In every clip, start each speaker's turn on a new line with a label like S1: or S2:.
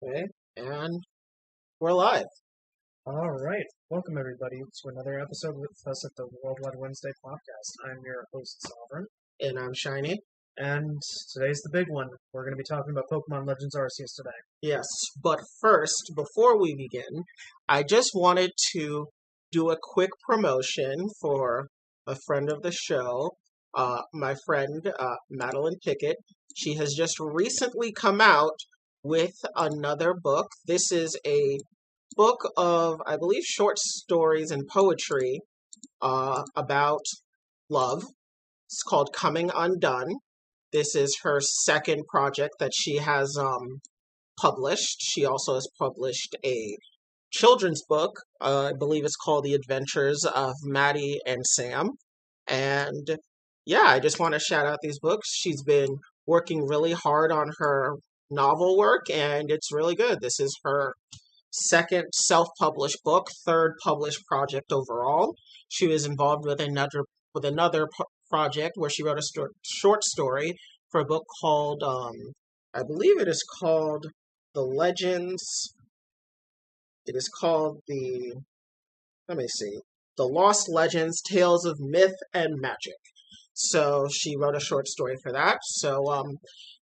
S1: Okay, and we're live.
S2: All right. Welcome, everybody, to another episode with us at the WorldWideWednesday podcast. I'm your host, Sovereign.
S1: And I'm Shiny.
S2: And today's the big one. We're going to be talking about Pokemon Legends Arceus today.
S1: Yes, but first, before we begin, I just wanted to do a quick promotion for a friend of the show, my friend Madeline Pickett. She has just recently come out with another book. This is a book of, I believe, short stories and poetry about love. It's called Coming Undone. This is her second project that she has published. She also has published a children's book. I believe it's called The Adventures of Maddie and Sam. And yeah, I just want to shout out these books. She's been working really hard on her novel work, and it's really good. This is her second self-published book, third published project overall. She was involved with another project where she wrote a short story for a book called, I believe it is called The Legends. It is called let me see, The Lost Legends, Tales of Myth and Magic. So she wrote a short story for that. So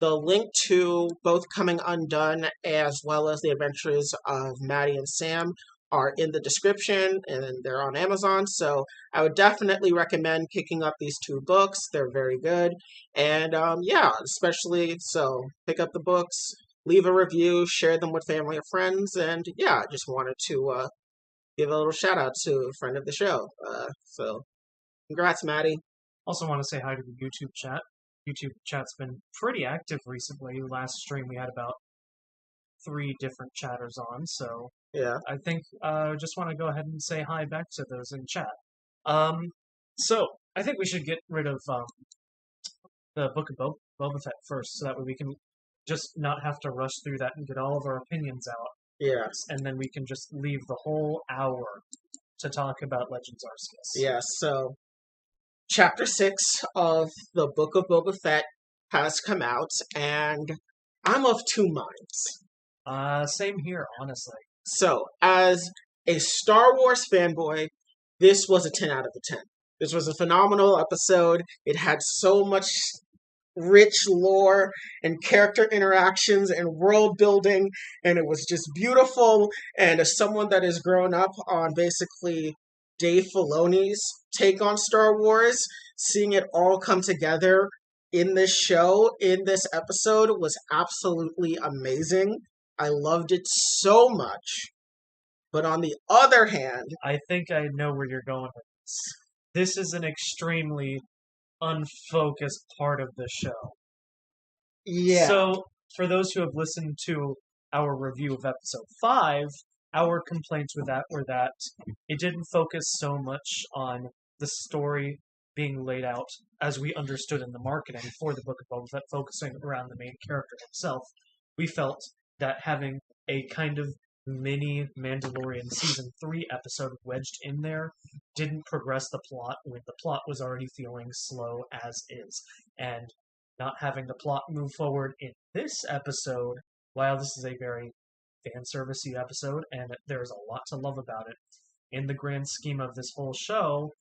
S1: the link to both Coming Undone as well as The Adventures of Maddie and Sam are in the description, and they're on Amazon. So I would definitely recommend picking up these two books. They're very good. And yeah, especially so pick up the books, leave a review, share them with family or friends. And yeah, I just wanted to give a little shout out to a friend of the show. So congrats, Maddie.
S2: Also want to say hi to the YouTube chat. YouTube chat's been pretty active recently. Last stream we had about 3 different chatters on, so
S1: Yeah.
S2: I think just want to go ahead and say hi back to those in chat. So I think we should get rid of the Book of Boba Fett first, so that way we can just not have to rush through that and get all of our opinions out.
S1: Yes.
S2: And then we can just leave the whole hour to talk about Legends Arceus.
S1: Yes. So Chapter 6 of the Book of Boba Fett has come out, and I'm of two minds.
S2: Same here, honestly.
S1: So, as a Star Wars fanboy, this was a 10 out of 10. This was a phenomenal episode. It had so much rich lore and character interactions and world building, and it was just beautiful. And as someone that has grown up on basically Dave Filoni's take on Star Wars, seeing it all come together in this show, in this episode, was absolutely amazing. I loved it so much. But on the other hand,
S2: I think I know where you're going with this. This is an extremely unfocused part of the show.
S1: yeah.
S2: So, for those who have listened to our review of episode 5, our complaints with that were that it didn't focus so much on the story being laid out as we understood in the marketing for the Book of Boba Fett, focusing around the main character himself. We felt that having a kind of mini Mandalorian Season 3 episode wedged in there didn't progress the plot when the plot was already feeling slow as is. And not having the plot move forward in this episode, while this is a very fan servicey episode, and there's a lot to love about it, in the grand scheme of this whole show,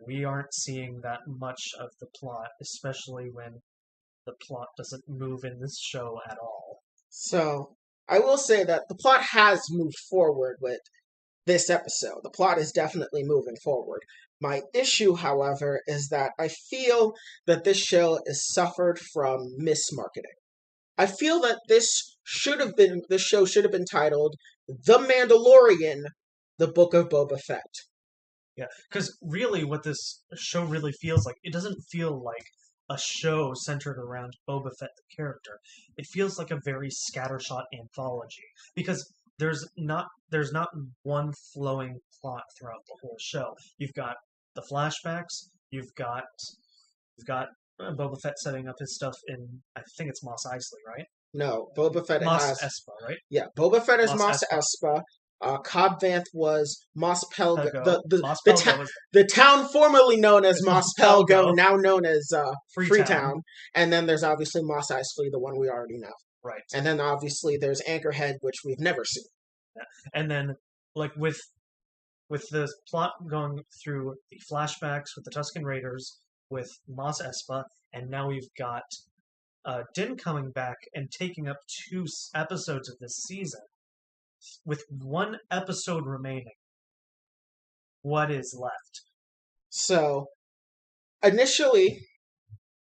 S2: we aren't seeing that much of the plot, especially when the plot doesn't move in this show at all.
S1: So, I will say that the plot has moved forward with this episode. The plot is definitely moving forward. My issue, however, is that I feel that this show has suffered from mismarketing. I feel that this show should have been titled The Mandalorian, The Book of Boba Fett.
S2: Yeah, because really what this show really feels like, it doesn't feel like a show centered around Boba Fett the character. It feels like a very scattershot anthology, because there's not one flowing plot throughout the whole show. You've got the flashbacks, you've got Boba Fett setting up his stuff in, I think it's Mos Eisley, right?
S1: No, Boba Fett
S2: Mos
S1: has...
S2: Espa, right?
S1: Yeah, Boba Fett is
S2: Mos
S1: Mos Espa. Cobb Vanth was Mos Pelgo.
S2: Mos Pelgo was
S1: The town formerly known as Mos Pelgo, now known as
S2: Freetown.
S1: And then there's obviously Mos Eisley, the one we already know.
S2: Right.
S1: And then obviously there's Anchorhead, which we've never seen.
S2: Yeah. And then, like, with the plot going through the flashbacks with the Tusken Raiders, with Mos Espa, and now we've got Din coming back and taking up 2 episodes of this season, with 1 episode remaining. What is left?
S1: So, initially,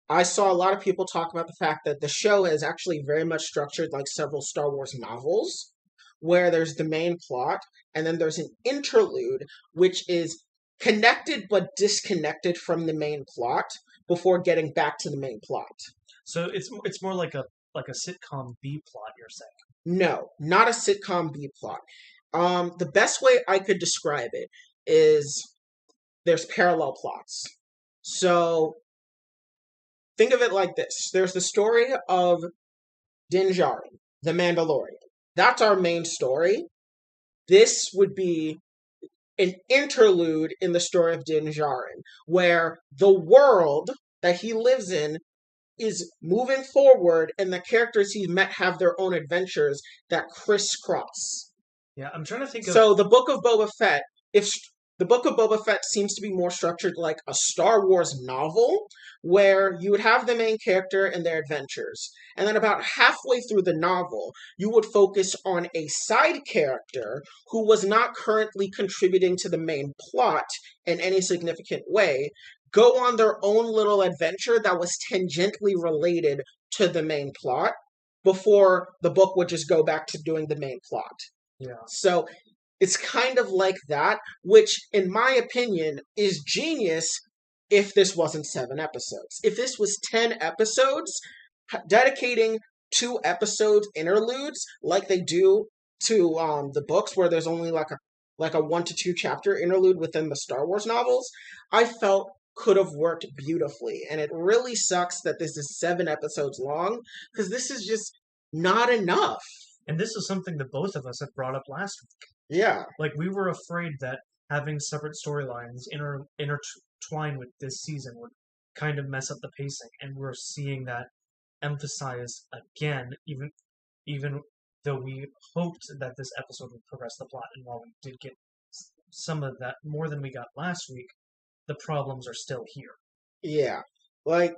S1: I saw a lot of people talk about the fact that the show is actually very much structured like several Star Wars novels, where there's the main plot, and then there's an interlude, which is connected but disconnected from the main plot before getting back to the main plot.
S2: So it's more like a sitcom B plot, you're saying?
S1: No, not a sitcom B plot. The best way I could describe it is there's parallel plots. So think of it like this. There's the story of Din Djarin, the Mandalorian. That's our main story. This would be an interlude in the story of Din Djarin, where the world that he lives in is moving forward, and the characters he's met have their own adventures that crisscross.
S2: Yeah, I'm trying to think of...
S1: So the Book of Boba Fett, if the Book of Boba Fett seems to be more structured like a Star Wars novel, where you would have the main character and their adventures. And then about halfway through the novel, you would focus on a side character who was not currently contributing to the main plot in any significant way, go on their own little adventure that was tangentially related to the main plot before the book would just go back to doing the main plot.
S2: Yeah.
S1: So it's kind of like that, which, in my opinion, is genius if this wasn't 7 episodes. If this was 10 episodes, dedicating 2 episodes interludes like they do to the books, where there's only like a 1 to 2 chapter interlude within the Star Wars novels, I felt could have worked beautifully. And it really sucks that this is 7 episodes long, because this is just not enough.
S2: And this is something that both of us had brought up last week.
S1: Yeah.
S2: Like, we were afraid that having separate storylines intertwined with this season would kind of mess up the pacing, and we're seeing that emphasized again, even though we hoped that this episode would progress the plot, and while we did get some of that more than we got last week, the problems are still here.
S1: Yeah. Like,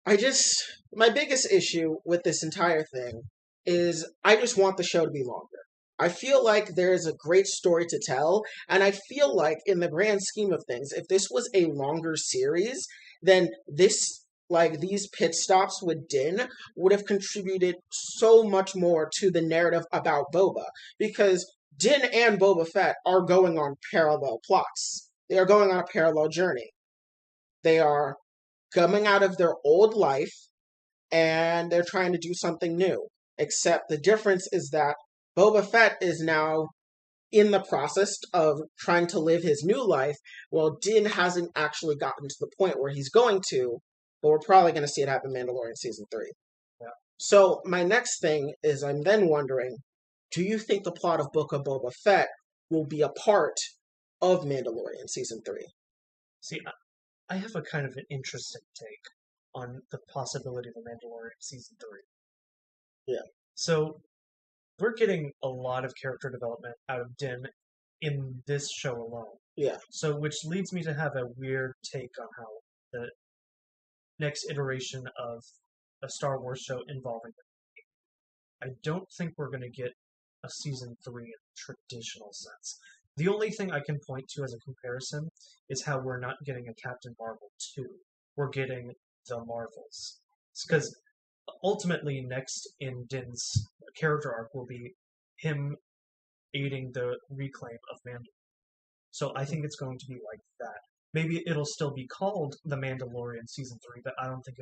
S1: my biggest issue with this entire thing is I just want the show to be longer. I feel like there's a great story to tell, and I feel like in the grand scheme of things, if this was a longer series, then these pit stops with Din would have contributed so much more to the narrative about Boba, because Din and Boba Fett are going on parallel plots. They are going on a parallel journey. They are coming out of their old life, and they're trying to do something new. Except the difference is that Boba Fett is now in the process of trying to live his new life, while Din hasn't actually gotten to the point where he's going to, but we're probably going to see it happen in Mandalorian Season 3.
S2: Yeah.
S1: So my next thing is I'm then wondering, do you think the plot of Book of Boba Fett will be a part of Mandalorian Season 3?
S2: See, I have a kind of an interesting take on the possibility of The Mandalorian Season 3.
S1: Yeah.
S2: So, we're getting a lot of character development out of Din in this show alone.
S1: Yeah.
S2: So, which leads me to have a weird take on how the next iteration of a Star Wars show involving them. I don't think we're going to get a Season 3 in the traditional sense. The only thing I can point to as a comparison is how we're not getting a Captain Marvel 2. We're getting the Marvels. Because ultimately, next in Din's character arc will be him aiding the reclaim of Mandalore. So I think it's going to be like that. Maybe it'll still be called The Mandalorian Season 3, but I don't think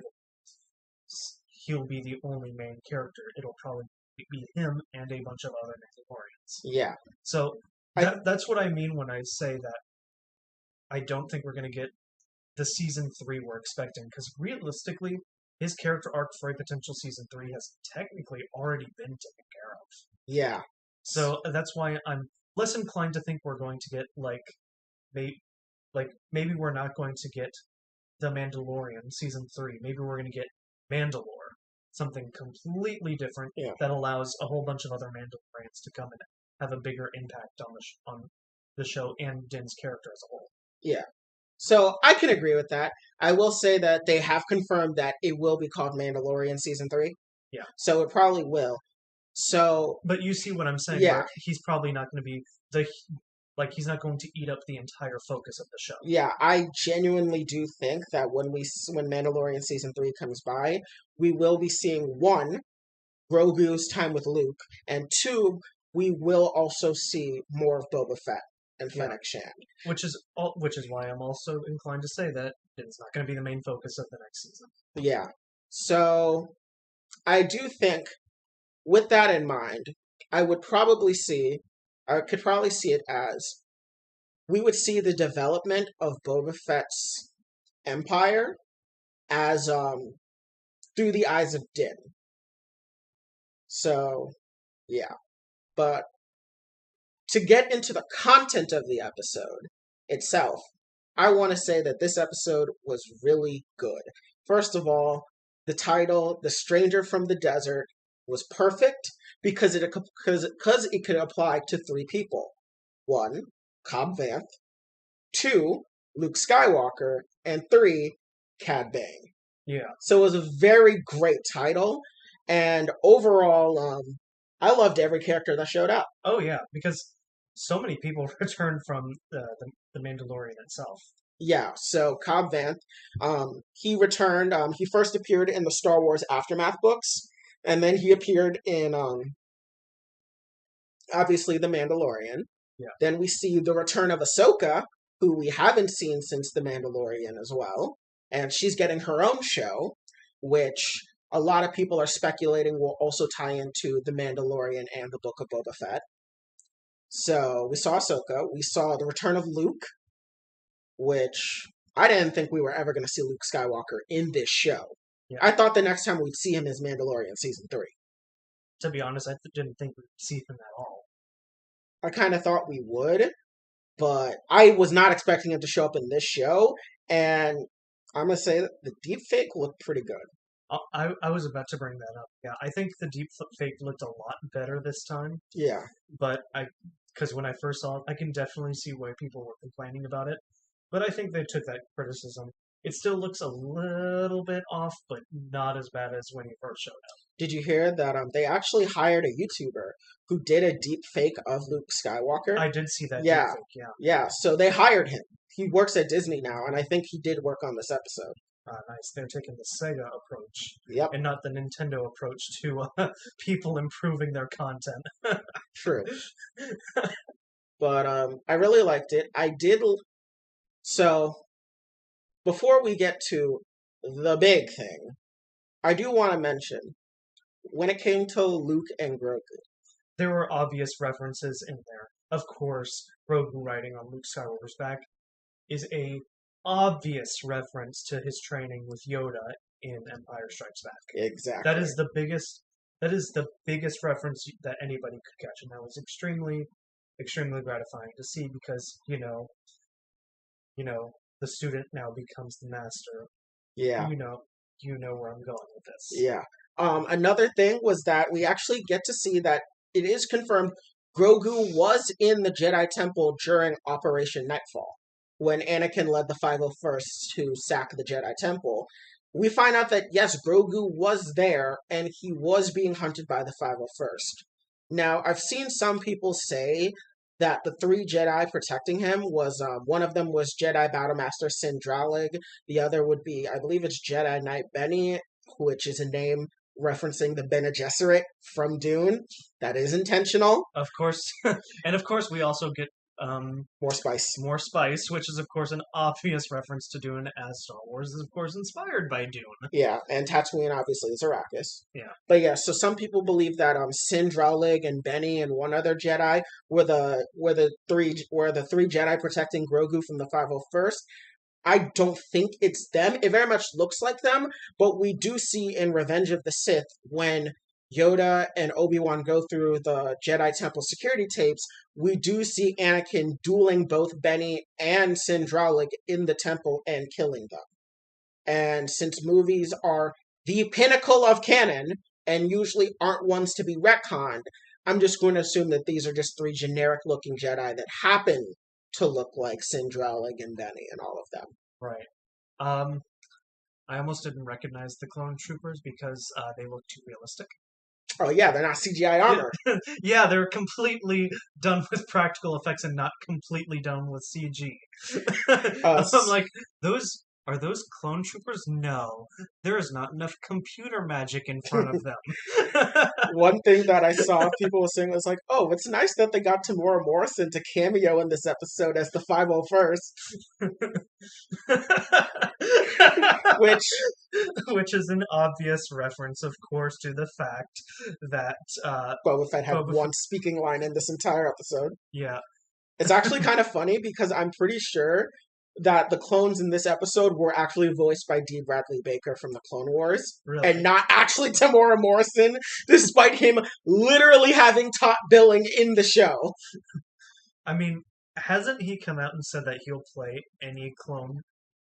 S2: he'll be the only main character. It'll probably be him and a bunch of other Mandalorians.
S1: Yeah.
S2: So that's what I mean when I say that I don't think we're going to get the Season 3 we're expecting, because realistically, his character arc for a potential Season 3 has technically already been taken care of.
S1: Yeah.
S2: So that's why I'm less inclined to think we're going to get, maybe we're not going to get The Mandalorian Season 3. Maybe we're going to get Mandalore something completely different
S1: Yeah.
S2: that allows a whole bunch of other Mandalorians to come and have a bigger impact on the show and Din's character as a whole.
S1: Yeah. So I can agree with that. I will say that they have confirmed that it will be called Mandalorian Season 3.
S2: Yeah.
S1: So it probably will. So,
S2: But you see what I'm saying?
S1: Yeah.
S2: Where he's probably not going to be he's not going to eat up the entire focus of the show.
S1: yeah, I genuinely do think that when Mandalorian Season 3 comes by, we will be seeing, one, Grogu's time with Luke, and two, we will also see more of Boba Fett and
S2: Yeah.
S1: Fennec Shand.
S2: Which is why I'm also inclined to say that it's not going to be the main focus of the next season.
S1: Yeah. So I do think, with that in mind, I could probably see it as we would see the development of Boba Fett's empire as through the eyes of Din. So, yeah. But to get into the content of the episode itself, I want to say that this episode was really good. First of all, the title, The Stranger from the Desert, was perfect because it could apply to three people. One, Cobb Vanth. Two, Luke Skywalker. And three, Cad Bane.
S2: Yeah.
S1: So it was a very great title. And overall, I loved every character that showed up.
S2: Oh yeah, because so many people returned from the Mandalorian itself.
S1: Yeah, so Cobb Vanth, he returned. He first appeared in the Star Wars Aftermath books, and then he appeared in, obviously, The Mandalorian.
S2: Yeah.
S1: Then we see the return of Ahsoka, who we haven't seen since The Mandalorian as well, and she's getting her own show, which a lot of people are speculating will also tie into The Mandalorian and the Book of Boba Fett. So we saw Ahsoka. We saw the return of Luke, which I didn't think we were ever going to see Luke Skywalker in this show.
S2: Yeah.
S1: I thought the next time we'd see him is Mandalorian Season 3.
S2: To be honest, I didn't think we'd see him at all.
S1: I kind of thought we would, but I was not expecting him to show up in this show, and I'm going to say that the deepfake looked pretty good.
S2: I was about to bring that up. Yeah, I think the deepfake looked a lot better this time.
S1: Yeah.
S2: But because when I first saw it, I can definitely see why people were complaining about it. But I think they took that criticism. It still looks a little bit off, but not as bad as when he first showed up.
S1: Did you hear that they actually hired a YouTuber who did a deep fake of Luke Skywalker?
S2: I did see that
S1: Yeah.
S2: deepfake, yeah.
S1: Yeah, so they hired him. He works at Disney now, and I think he did work on this episode.
S2: Nice. They're taking the Sega approach.
S1: Yep.
S2: And not the Nintendo approach to people improving their content.
S1: True. But I really liked it. So, before we get to the big thing, I do want to mention, when it came to Luke and Grogu,
S2: there were obvious references in there. Of course, Grogu riding on Luke Skywalker's back is a obvious reference to his training with Yoda in Empire Strikes Back.
S1: Exactly.
S2: That is the biggest reference that anybody could catch, and that was extremely, extremely gratifying to see because you know, the student now becomes the master.
S1: Yeah.
S2: You know where I'm going with this.
S1: Yeah. Another thing was that we actually get to see that it is confirmed Grogu was in the Jedi Temple during Operation Nightfall, when Anakin led the 501st to sack the Jedi Temple. We find out that, yes, Grogu was there, and he was being hunted by the 501st. Now, I've seen some people say that the three Jedi protecting him was, one of them was Jedi Battlemaster Sindralig, the other would be, I believe it's Jedi Knight Benny, which is a name referencing the Bene Gesserit from Dune. That is intentional.
S2: Of course. And of course we also get
S1: more spice.
S2: More spice, which is of course an obvious reference to Dune, as Star Wars is of course inspired by Dune.
S1: Yeah, and Tatooine obviously is Arrakis.
S2: Yeah.
S1: But yeah, so some people believe that Sindralig and Benny and one other Jedi were the three Jedi protecting Grogu from the 501st. I don't think it's them. It very much looks like them, but we do see in Revenge of the Sith when Yoda and Obi-Wan go through the Jedi Temple security tapes, we do see Anakin dueling both Benny and Sindralig in the temple and killing them. And since movies are the pinnacle of canon and usually aren't ones to be retconned, I'm just going to assume that these are just three generic-looking Jedi that happen to look like Sindrel and Benny and all of them.
S2: Right. I almost didn't recognize the clone troopers because they look too realistic.
S1: Oh yeah, they're not CGI armor.
S2: Yeah, they're completely done with practical effects and not completely done with CG. I'm like, are those clone troopers? No, there is not enough computer magic in front of them.
S1: One thing that I saw people were saying was like, oh, it's nice that they got Tamora Morrison to cameo in this episode as the 501st.
S2: Which is an obvious reference, of course, to the fact that
S1: Boba Fett had one speaking line in this entire episode.
S2: Yeah.
S1: It's actually kind of funny because I'm pretty sure that the clones in this episode were actually voiced by D. Bradley Baker from the Clone Wars.
S2: Really?
S1: And not actually Tamora Morrison, despite him literally having top billing in the show.
S2: I mean, hasn't he come out and said that he'll play any clone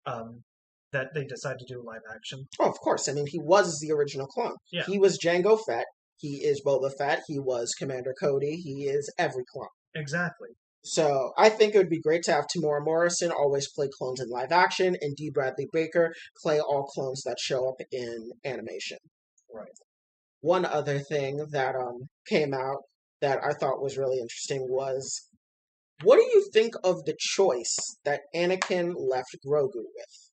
S2: that they decide to do live action?
S1: Oh, of course. I mean, he was the original clone.
S2: Yeah.
S1: He was Jango Fett. He is Boba Fett. He was Commander Cody. He is every clone.
S2: Exactly.
S1: So I think it would be great to have Tamora Morrison always play clones in live action and D. Bradley Baker play all clones that show up in animation.
S2: Right.
S1: One other thing that came out that I thought was really interesting was, what do you think of the choice that Anakin left Grogu with?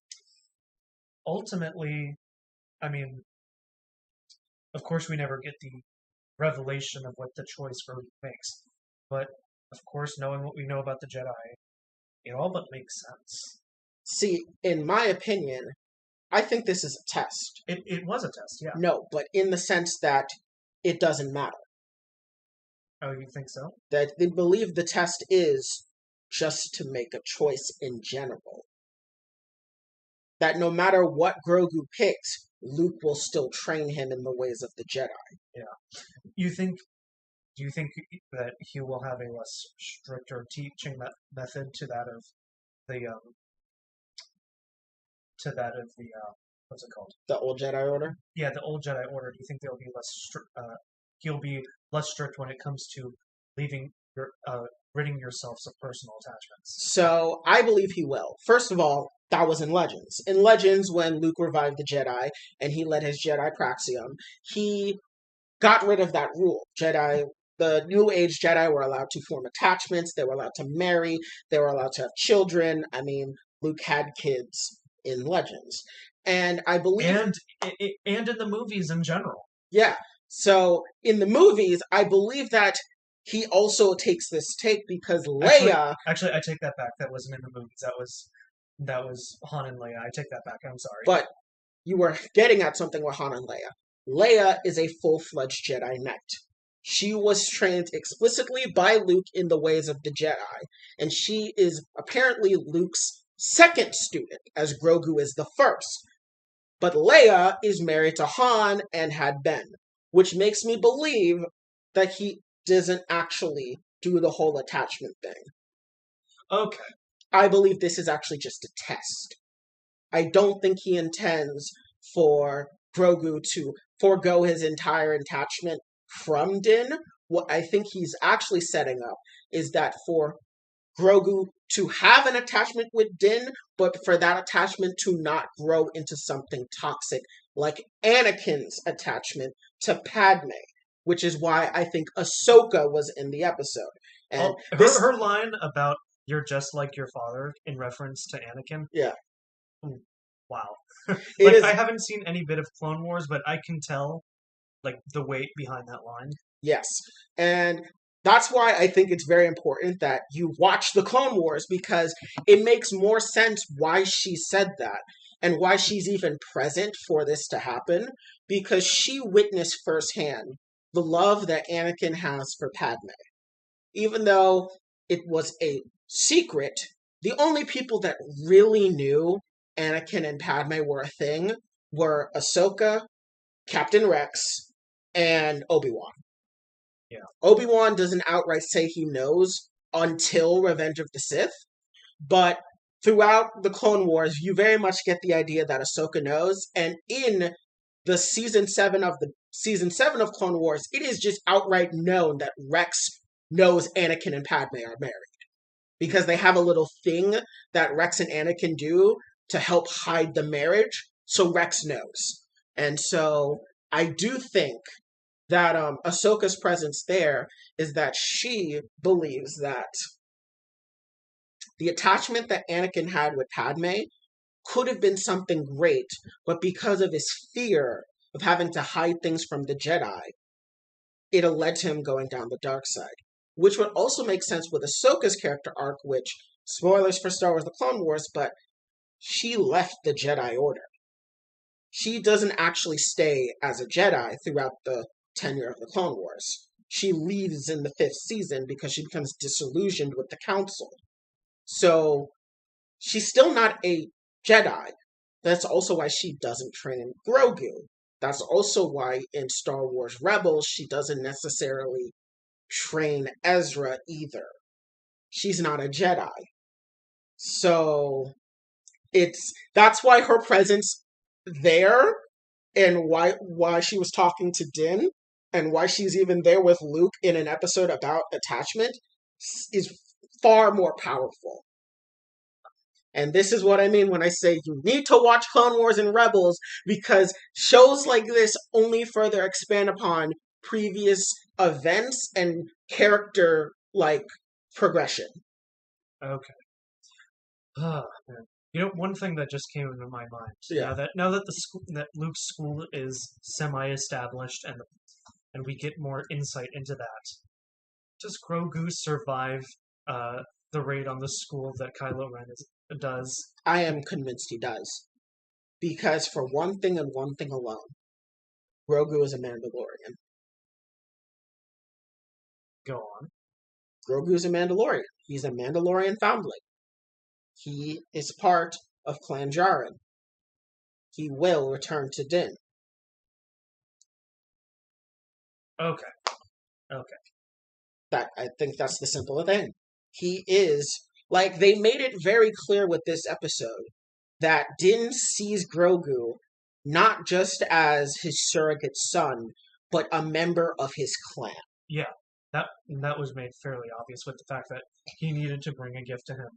S2: Ultimately, I mean, of course we never get the revelation of what the choice Grogu makes, but of course, knowing what we know about the Jedi, it all but makes sense.
S1: See, in my opinion, I think this is a test.
S2: It was a test, yeah.
S1: No, but in the sense that it doesn't matter.
S2: Oh, you think so?
S1: That they believe the test is just to make a choice in general. That no matter what Grogu picks, Luke will still train him in the ways of the Jedi.
S2: Yeah. Do you think that he will have a less stricter teaching method to that of the what's it called?
S1: The old Jedi Order?
S2: Yeah, the old Jedi Order. Do you think they'll be less he'll be less strict when it comes to ridding yourselves of personal attachments?
S1: So I believe he will. First of all, that was in Legends. In Legends, when Luke revived the Jedi and he led his Jedi Praxium, he got rid of that rule. The New Age Jedi were allowed to form attachments. They were allowed to marry. They were allowed to have children. I mean, Luke had kids in Legends. And I believe...
S2: And in the movies in general.
S1: Yeah. So, in the movies, I believe that he also takes this take because Leia...
S2: Actually, I take that back. That wasn't in the movies. That was Han and Leia. I take that back. I'm sorry.
S1: But you were getting at something with Han and Leia. Leia is a full-fledged Jedi Knight. She was trained explicitly by Luke in the ways of the Jedi, and she is apparently Luke's second student, as Grogu is the first. But Leia is married to Han and had Ben, which makes me believe that he doesn't actually do the whole attachment thing.
S2: Okay.
S1: I believe this is actually just a test. I don't think he intends for Grogu to forego his entire attachment from Din. What I think he's actually setting up is that for Grogu to have an attachment with Din, but for that attachment to not grow into something toxic, like Anakin's attachment to Padme, which is why I think Ahsoka was in the episode. And
S2: her line about "you're just like your father" in reference to Anakin.
S1: Yeah.
S2: Wow.
S1: I
S2: haven't seen any bit of Clone Wars, but I can tell the weight behind that line.
S1: Yes. And that's why I think it's very important that you watch the Clone Wars, because it makes more sense why she said that and why she's even present for this to happen, because she witnessed firsthand the love that Anakin has for Padme. Even though it was a secret, the only people that really knew Anakin and Padme were a thing were Ahsoka, Captain Rex, and Obi-Wan.
S2: Yeah.
S1: Obi-Wan doesn't outright say he knows until Revenge of the Sith, but throughout the Clone Wars, you very much get the idea that Ahsoka knows, and in the season 7 of Clone Wars, it is just outright known that Rex knows Anakin and Padme are married. Because they have a little thing that Rex and Anakin do to help hide the marriage, so Rex knows. And so I do think that Ahsoka's presence there is that she believes that the attachment that Anakin had with Padme could have been something great, but because of his fear of having to hide things from the Jedi, it led to him going down the dark side. Which would also make sense with Ahsoka's character arc, which, spoilers for Star Wars The Clone Wars, but she left the Jedi Order. She doesn't actually stay as a Jedi throughout the tenure of the Clone Wars. She leaves in the 5th season because she becomes disillusioned with the Council. So, she's still not a Jedi. That's also why she doesn't train Grogu. That's also why in Star Wars Rebels, she doesn't necessarily train Ezra either. She's not a Jedi. So that's why her presence there and why she was talking to Din and why she's even there with Luke in an episode about attachment is far more powerful. And this is what I mean when I say you need to watch Clone Wars and Rebels, because shows like this only further expand upon previous events and character progression.
S2: Okay. Man. One thing that just came into my mind.
S1: Yeah.
S2: Now that that Luke's school is semi-established and we get more insight into that, does Grogu survive the raid on the school that Kylo Ren does?
S1: I am convinced he does, because for one thing and one thing alone, Grogu is a Mandalorian.
S2: Go on.
S1: Grogu is a Mandalorian. He's a Mandalorian foundling. He is part of Clan Djarin. He will return to Din.
S2: Okay.
S1: I think that's the simple thing. He is, they made it very clear with this episode that Din sees Grogu not just as his surrogate son, but a member of his clan.
S2: Yeah, that was made fairly obvious with the fact that he needed to bring a gift to him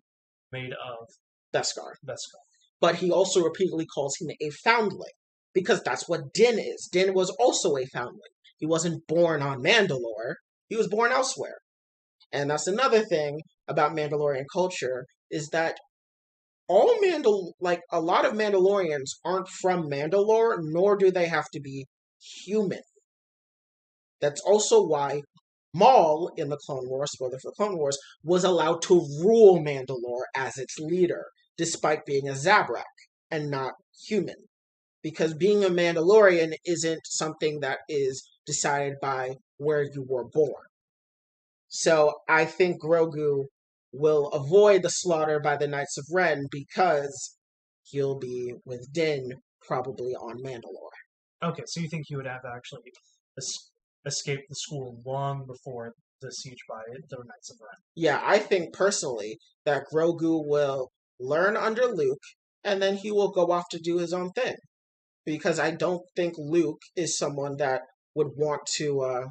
S2: made of
S1: Beskar.
S2: Beskar.
S1: But he also repeatedly calls him a foundling, because that's what Din is. Din was also a foundling. He wasn't born on Mandalore. He was born elsewhere. And that's another thing about Mandalorian culture, is that a lot of Mandalorians aren't from Mandalore, nor do they have to be human. That's also why Maul in the Clone Wars, spoiler for the Clone Wars, was allowed to rule Mandalore as its leader, despite being a Zabrak and not human. Because being a Mandalorian isn't something that is decided by where you were born. So I think Grogu will avoid the slaughter by the Knights of Ren because he'll be with Din, probably on Mandalore.
S2: Okay, so you think he would have actually escaped the school long before the siege by the Knights of Ren?
S1: Yeah, I think personally that Grogu will learn under Luke, and then he will go off to do his own thing. Because I don't think Luke is someone that would want to,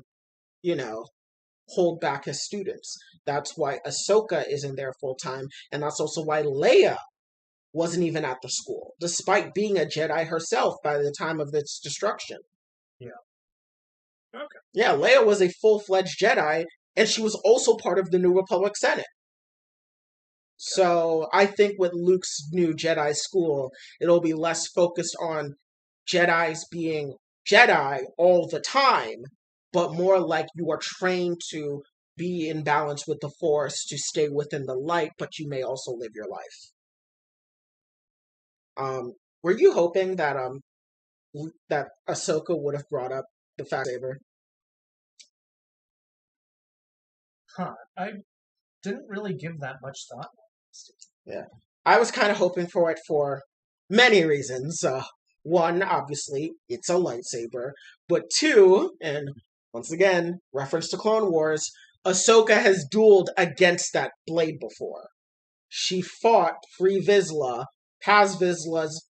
S1: hold back his students. That's why Ahsoka isn't there full time, and that's also why Leia wasn't even at the school, despite being a Jedi herself by the time of its destruction.
S2: Yeah. Okay.
S1: Yeah, Leia was a full-fledged Jedi, and she was also part of the New Republic Senate. So I think with Luke's new Jedi school, it'll be less focused on Jedis being Jedi all the time, but more like you are trained to be in balance with the Force, to stay within the light, but you may also live your life. Were you hoping that that Ahsoka would have brought up the fact saber?
S2: I didn't really give that much thought.
S1: Yeah, I was kind of hoping for it for many reasons. One, obviously, it's a lightsaber, but two, and once again, reference to Clone Wars, Ahsoka has dueled against that blade before. She fought Free Vizsla, Paz Vizsla's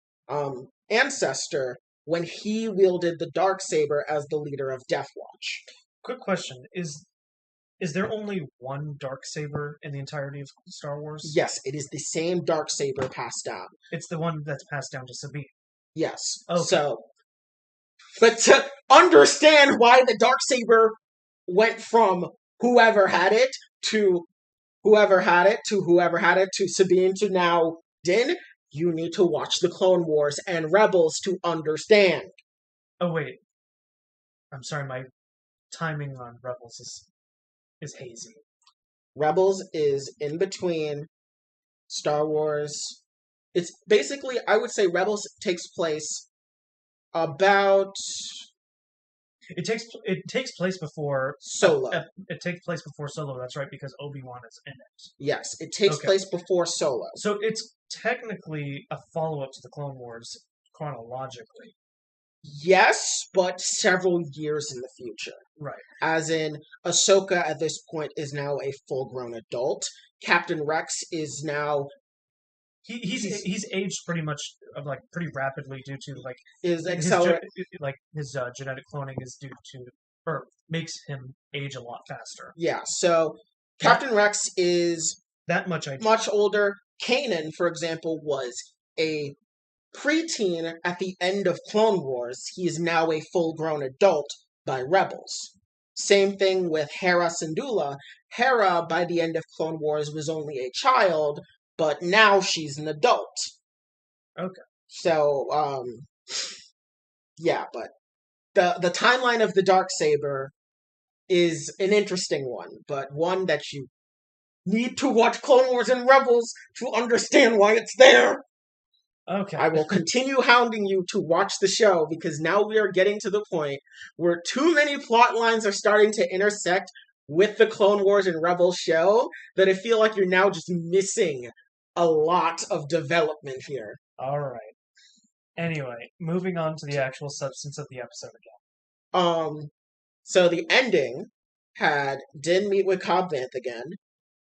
S1: ancestor, when he wielded the Darksaber as the leader of Death Watch.
S2: Quick question: Is there only one Darksaber in the entirety of Star Wars?
S1: Yes, it is the same Darksaber passed down.
S2: It's the one that's passed down to Sabine.
S1: Yes.
S2: Okay.
S1: So, but to understand why the Darksaber went from whoever had it to whoever had it to whoever had it to Sabine to now Din, you need to watch the Clone Wars and Rebels to understand.
S2: Oh wait, I'm sorry, my timing on Rebels is hazy.
S1: Rebels is in between Star Wars. It's basically, I would say Rebels takes place about
S2: It takes place before
S1: Solo.
S2: It takes place before Solo. That's right, because Obi-Wan is in it.
S1: Yes, it takes
S2: Okay.
S1: place before Solo.
S2: So it's technically a follow-up to the Clone Wars chronologically.
S1: Yes, but several years in the future.
S2: Right.
S1: As in, Ahsoka at this point is now a full-grown adult. Captain Rex is now
S2: he's aged pretty much pretty rapidly due to
S1: his
S2: genetic cloning is due to or makes him age a lot faster.
S1: Yeah, so Captain Rex is
S2: that much
S1: older. Kanan, for example, was a preteen at the end of Clone Wars. He is now a full-grown adult by Rebels. Same thing with Hera Syndulla. Hera, by the end of Clone Wars, was only a child, but now she's an adult.
S2: Okay.
S1: So, yeah, but the timeline of the Darksaber is an interesting one, but one that you need to watch Clone Wars and Rebels to understand why it's there.
S2: Okay.
S1: I will continue hounding you to watch the show because now we are getting to the point where too many plot lines are starting to intersect with the Clone Wars and Rebels show that I feel like you're now just missing a lot of development here.
S2: All right. Anyway, moving on to the actual substance of the episode again.
S1: So the ending had Din meet with Cad Bane again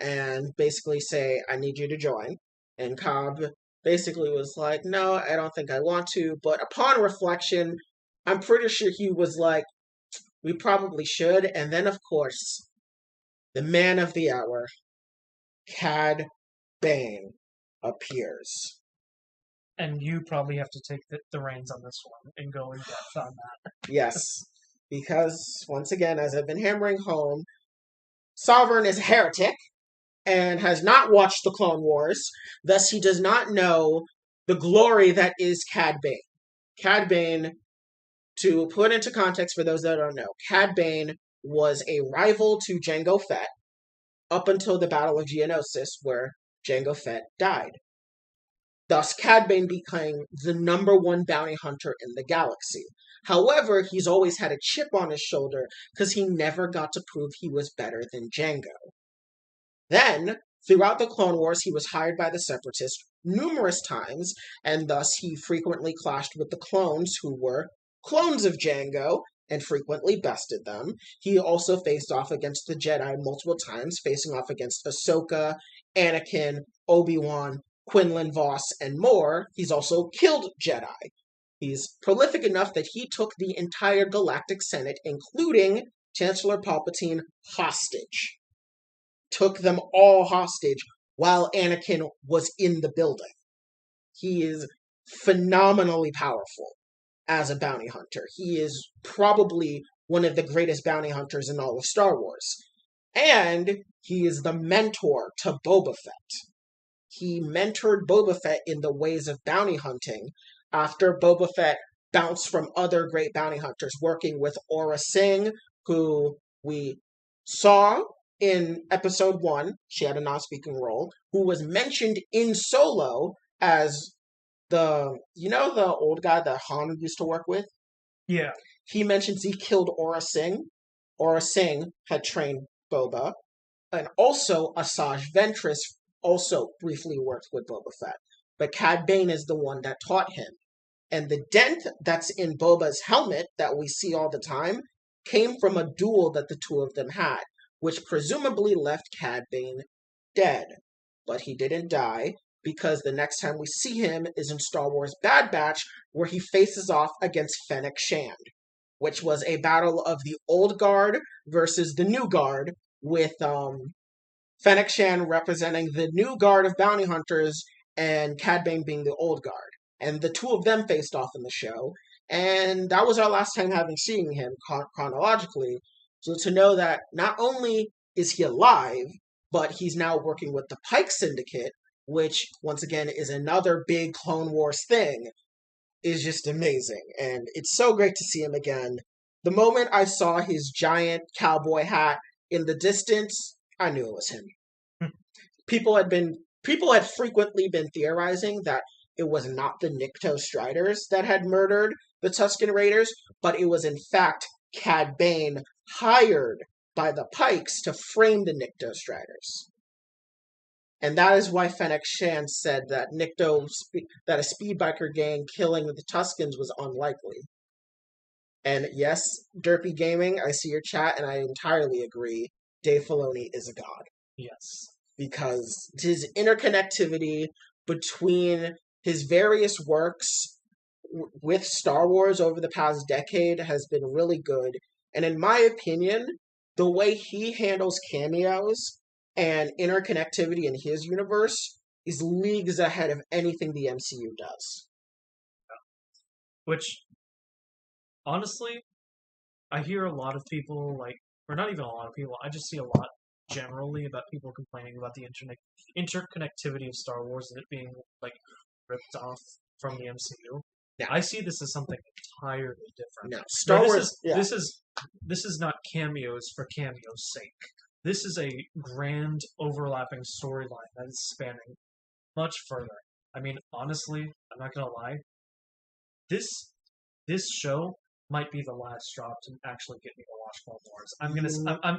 S1: and basically say, I need you to join. And Cad basically was like, no, I don't think I want to. But upon reflection, I'm pretty sure he was like, we probably should. And then, of course, the man of the hour, Cad Bane, appears.
S2: And you probably have to take the reins on this one and go in depth on that.
S1: Yes, because, once again, as I've been hammering home, Sovereign is a heretic and has not watched the Clone Wars, thus he does not know the glory that is Cad Bane. Cad Bane, to put into context for those that don't know, Cad Bane was a rival to Jango Fett up until the Battle of Geonosis, where Jango Fett died. Thus, Cad Bane became the #1 bounty hunter in the galaxy. However, he's always had a chip on his shoulder because he never got to prove he was better than Jango. Then, throughout the Clone Wars, he was hired by the Separatists numerous times, and thus he frequently clashed with the clones who were clones of Jango and frequently bested them. He also faced off against the Jedi multiple times, facing off against Ahsoka, Anakin, Obi-Wan, Quinlan Vos, and more. He's also killed Jedi. He's prolific enough that he took the entire Galactic Senate, including Chancellor Palpatine, hostage. Took them all hostage while Anakin was in the building. He is phenomenally powerful as a bounty hunter. He is probably one of the greatest bounty hunters in all of Star Wars. And he is the mentor to Boba Fett. He mentored Boba Fett in the ways of bounty hunting after Boba Fett bounced from other great bounty hunters, working with Aura Singh, who we saw in episode 1, she had a non-speaking role, who was mentioned in Solo as the old guy that Han used to work with?
S2: Yeah.
S1: He mentions he killed Aura Singh. Aura Singh had trained Boba. And also, Asajj Ventress also briefly worked with Boba Fett. But Cad Bane is the one that taught him. And the dent that's in Boba's helmet that we see all the time came from a duel that the two of them had, which presumably left Cad Bane dead. But he didn't die. because the next time we see him is in Star Wars Bad Batch, where he faces off against Fennec Shand, which was a battle of the old guard versus the new guard, with Fennec Shand representing the new guard of bounty hunters and Cad Bane being the old guard. And the two of them faced off in the show, and that was our last time having seen him chronologically. So to know that not only is he alive, but he's now working with the Pike Syndicate, which, once again, is another big Clone Wars thing, is just amazing. And it's so great to see him again. The moment I saw his giant cowboy hat in the distance, I knew it was him. People had frequently been theorizing that it was not the Nikto Striders that had murdered the Tusken Raiders, but it was in fact Cad Bane hired by the Pikes to frame the Nikto Striders. And that is why Fennec Shand said that that a speed biker gang killing the Tuskens was unlikely. And yes, Derpy Gaming, I see your chat, and I entirely agree. Dave Filoni is a god.
S2: Yes.
S1: Because his interconnectivity between his various works with Star Wars over the past decade has been really good. And in my opinion, the way he handles cameos and interconnectivity in his universe is leagues ahead of anything the MCU does.
S2: Which, honestly, I hear a lot of people, or not even a lot of people, I just see a lot generally about people complaining about the interconnectivity of Star Wars and it being, ripped off from the MCU.
S1: Yeah.
S2: I see this as something entirely different.
S1: No, Star Wars.
S2: This is not cameos for cameos' sake. This is a grand overlapping storyline that is spanning much further. I mean, honestly, I'm not gonna lie. This show might be the last straw to actually get me to watch Clone Wars.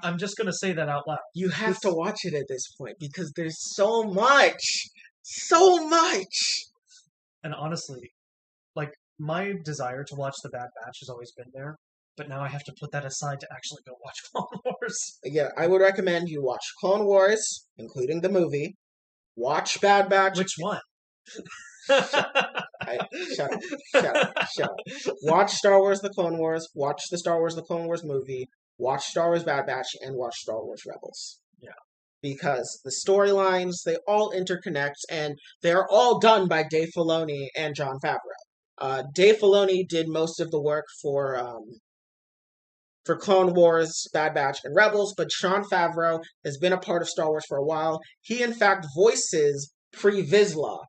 S2: I'm just gonna say that out loud.
S1: You have to watch it at this point because there's so much.
S2: And honestly, my desire to watch The Bad Batch has always been there, but now I have to put that aside to actually go watch Clone Wars.
S1: Yeah, I would recommend you watch Clone Wars, including the movie. Watch Bad Batch.
S2: Which one?
S1: Shut up. Watch Star Wars The Clone Wars, watch the Star Wars The Clone Wars movie, watch Star Wars Bad Batch, and watch Star Wars Rebels.
S2: Yeah.
S1: Because the storylines, they all interconnect, and they're all done by Dave Filoni and Jon Favreau. Dave Filoni did most of the work for Clone Wars, Bad Batch, and Rebels, but Jon Favreau has been a part of Star Wars for a while. He, in fact, voices Pre Vizsla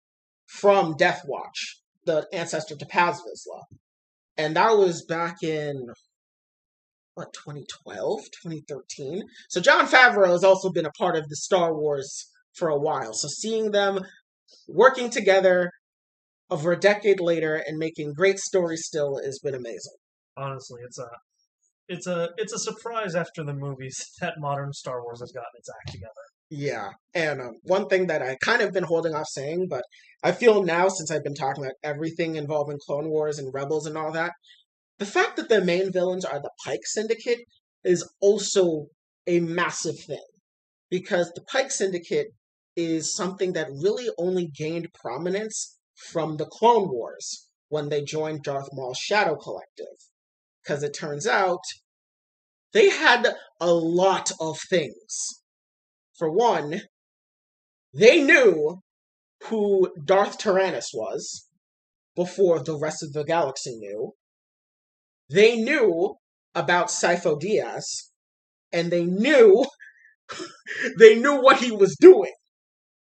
S1: from Death Watch, the ancestor to Paz Vizsla. And that was back in, 2012, 2013? So Jon Favreau has also been a part of the Star Wars for a while. So seeing them working together over a decade later and making great stories still has been amazing.
S2: Honestly, it's a surprise after the movies that modern Star Wars has gotten its act together.
S1: Yeah, and one thing that I kind of been holding off saying, but I feel now since I've been talking about everything involving Clone Wars and Rebels and all that, the fact that the main villains are the Pike Syndicate is also a massive thing. Because the Pike Syndicate is something that really only gained prominence from the Clone Wars when they joined Darth Maul's Shadow Collective. Because it turns out they had a lot of things. For one, they knew who Darth Tyrannus was before the rest of the galaxy knew. They knew about Sifo Dyas, and they knew what he was doing.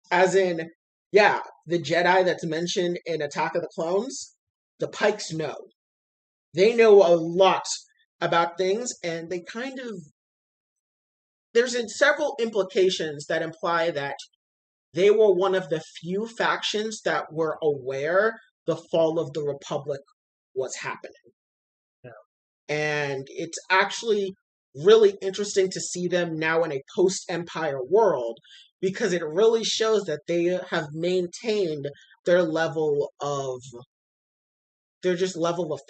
S1: As in, yeah, the Jedi that's mentioned in Attack of the Clones, the Pikes know. They know a lot about things, and they kind of... There's several implications that imply that they were one of the few factions that were aware the fall of the Republic was happening.
S2: Yeah.
S1: And it's actually really interesting to see them now in a post-Empire world, because it really shows that they have maintained their level of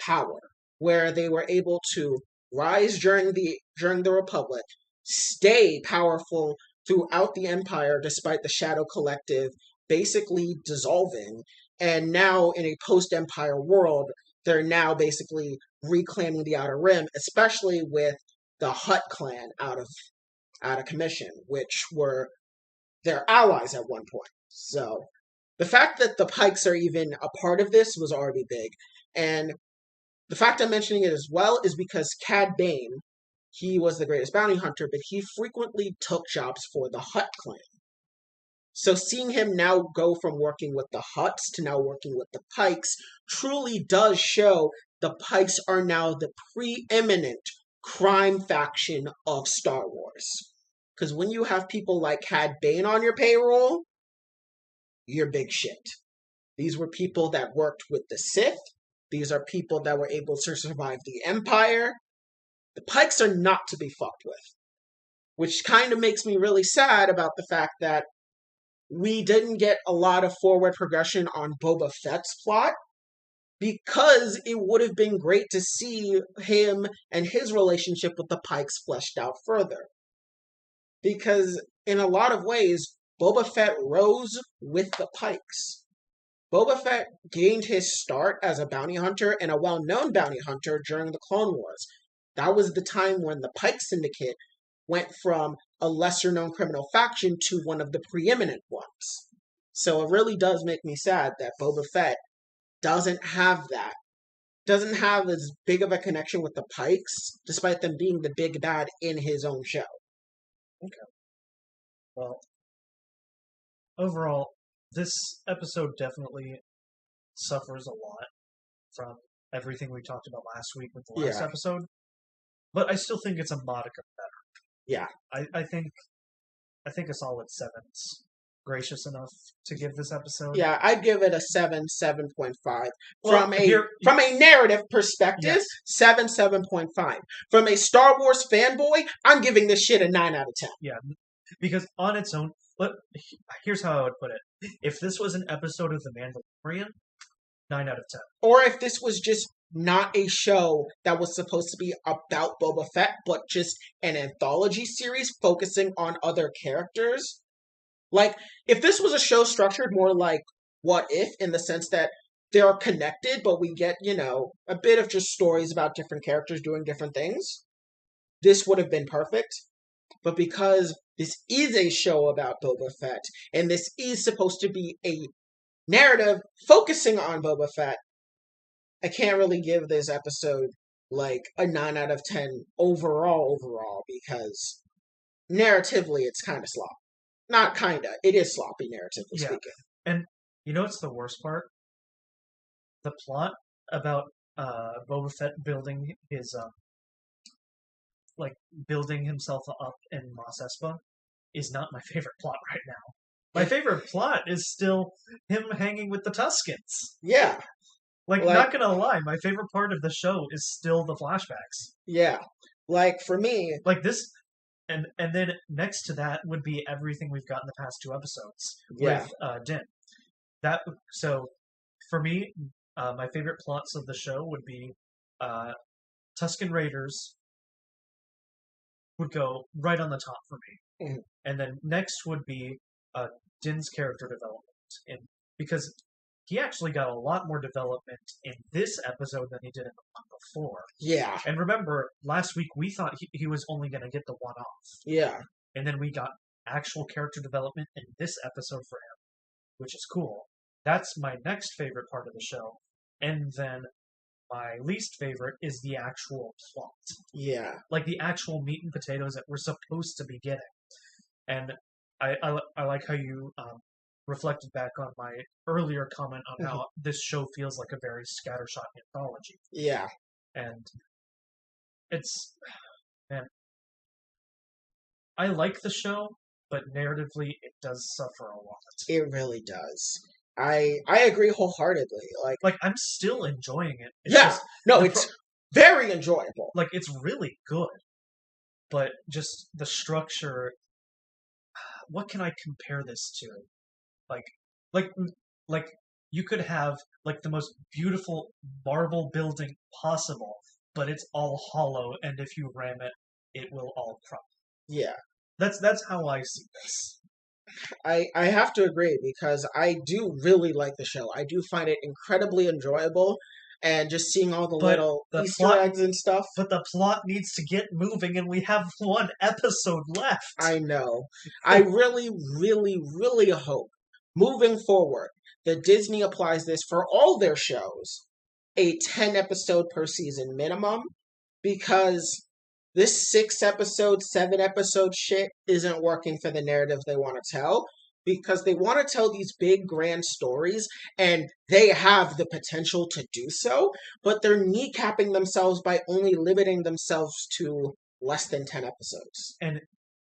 S1: power, where they were able to rise during the Republic, stay powerful throughout the Empire despite the Shadow Collective basically dissolving. And now in a post-Empire world, they're now basically reclaiming the Outer Rim, especially with the Hutt clan out of commission, which were their allies at one point. So the fact that the Pikes are even a part of this was already big. And the fact I'm mentioning it as well is because Cad Bane, he was the greatest bounty hunter, but he frequently took jobs for the Hutt clan. So seeing him now go from working with the Hutts to now working with the Pikes truly does show the Pikes are now the preeminent crime faction of Star Wars. Because when you have people like Cad Bane on your payroll, you're big shit. These were people that worked with the Sith. These are people that were able to survive the Empire. The Pikes are not to be fucked with. Which kind of makes me really sad about the fact that we didn't get a lot of forward progression on Boba Fett's plot, because it would have been great to see him and his relationship with the Pikes fleshed out further. Because in a lot of ways, Boba Fett rose with the Pikes. Boba Fett gained his start as a bounty hunter and a well-known bounty hunter during the Clone Wars. That was the time when the Pike Syndicate went from a lesser-known criminal faction to one of the preeminent ones. So it really does make me sad that Boba Fett doesn't have that. Doesn't have as big of a connection with the Pikes, despite them being the big bad in his own show.
S2: Okay. Well, overall, this episode definitely suffers a lot from everything we talked about last week with the last episode. But I still think it's a modicum better.
S1: Yeah.
S2: I think a solid 7's gracious enough to give this episode.
S1: Yeah, I'd give it a 7.5.
S2: Well,
S1: from a narrative perspective,
S2: yes.
S1: 7.5. From a Star Wars fanboy, I'm giving this shit a 9 out of 10.
S2: Yeah, because on its own, here's how I would put it. If this was an episode of The Mandalorian, 9 out of 10.
S1: Or if this was just not a show that was supposed to be about Boba Fett, but just an anthology series focusing on other characters. Like, if this was a show structured more like What If, in the sense that they're connected, but we get, a bit of just stories about different characters doing different things, this would have been perfect. But because this is a show about Boba Fett, and this is supposed to be a narrative focusing on Boba Fett, I can't really give this episode, a 9 out of 10 overall, because narratively it's kind of sloppy. Not kinda. It is sloppy, narratively speaking.
S2: And you know what's the worst part? The plot about Boba Fett building his building himself up in Mos Espa is not my favorite plot right now. My favorite plot is still him hanging with the Tuskens.
S1: Yeah.
S2: Not gonna lie, my favorite part of the show is still the flashbacks.
S1: Yeah. For me...
S2: this... And then next to that would be everything we've got in the past 2 episodes with Din. So for me, my favorite plots of the show would be Tusken Raiders would go right on the top for me.
S1: Mm-hmm.
S2: And then next would be Din's character development. Because he actually got a lot more development in this episode than he did in the one before.
S1: Yeah.
S2: And remember, last week we thought he was only going to get the one-off.
S1: Yeah.
S2: And then we got actual character development in this episode for him, which is cool. That's my next favorite part of the show. And then my least favorite is the actual plot.
S1: Yeah.
S2: The actual meat and potatoes that we're supposed to be getting. And I like how you reflected back on my earlier comment on how this show feels like a very scattershot anthology.
S1: Yeah.
S2: And it's... Man. I like the show, but narratively it does suffer a lot.
S1: It really does. I agree wholeheartedly.
S2: I'm still enjoying it.
S1: It's very enjoyable.
S2: It's really good. But just the structure... What can I compare this to? You could have the most beautiful marble building possible, but it's all hollow, and if you ram it, it will all crumble.
S1: Yeah.
S2: That's how I see this.
S1: I have to agree because I do really like the show. I do find it incredibly enjoyable, and just seeing all the
S2: But
S1: little
S2: the
S1: Easter
S2: plot,
S1: eggs and stuff.
S2: but the plot needs to get moving, and we have one episode left.
S1: I know. I really, really, really hope moving forward that Disney applies this for all their shows, a 10 episode per season minimum, because this 6 episode, 7 episode shit isn't working for the narrative they want to tell. Because they want to tell these big grand stories, and they have the potential to do so, but they're kneecapping themselves by only limiting themselves to less than 10 episodes.
S2: And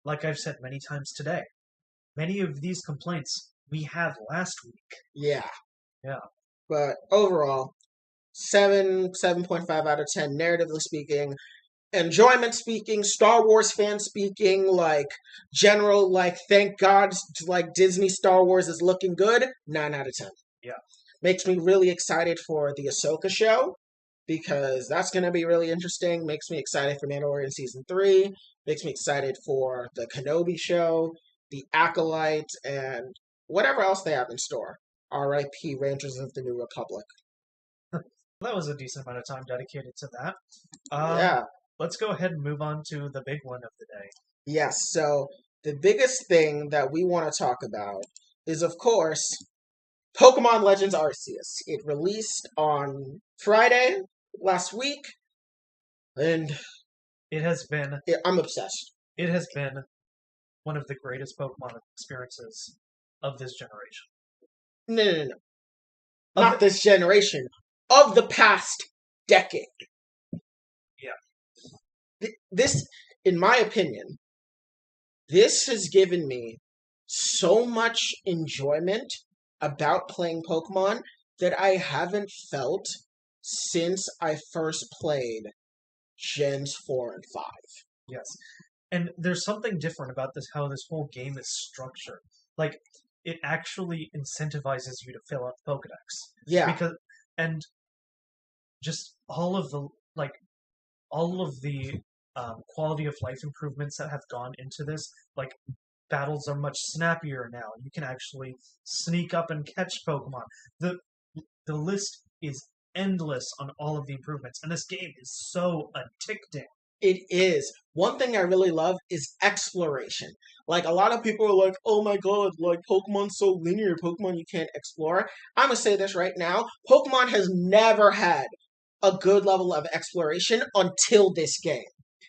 S2: like I've said many times today, many of these complaints we had last week.
S1: Yeah.
S2: Yeah.
S1: But overall, 7.5 out of 10, narratively speaking. Enjoyment speaking, Star Wars fan speaking, like general, like thank God, like Disney Star Wars is looking good. 9 out of 10.
S2: Yeah.
S1: Makes me really excited for the Ahsoka show because that's going to be really interesting. Makes me excited for Mandalorian season 3. Makes me excited for the Kenobi show, the Acolyte, and whatever else they have in store. R.I.P. Rangers of the New Republic.
S2: That was a decent amount of time dedicated to that.
S1: Yeah.
S2: Let's go ahead and move on to the big one of the day.
S1: Yes, so the biggest thing that we want to talk about is, of course, Pokemon Legends Arceus. It released on Friday last week, and I'm obsessed.
S2: It has been one of the greatest Pokemon experiences of this generation.
S1: No. Not this generation. Of the past decade.
S2: Yeah.
S1: This, in my opinion, this has given me so much enjoyment about playing Pokemon that I haven't felt since I first played Gens 4 and 5.
S2: Yes. And there's something different about this, how this whole game is structured. Like, it actually incentivizes you to fill out the Pokedex.
S1: Yeah.
S2: And just all of the quality of life improvements that have gone into this, like battles are much snappier now. You can actually sneak up and catch Pokemon. The list is endless on all of the improvements, and this game is so addicting.
S1: It is. One thing I really love is exploration. Like, a lot of people are like, oh my god, like, Pokemon's so linear, Pokemon you can't explore. I'm gonna say this right now, Pokemon has never had a good level of exploration until this game.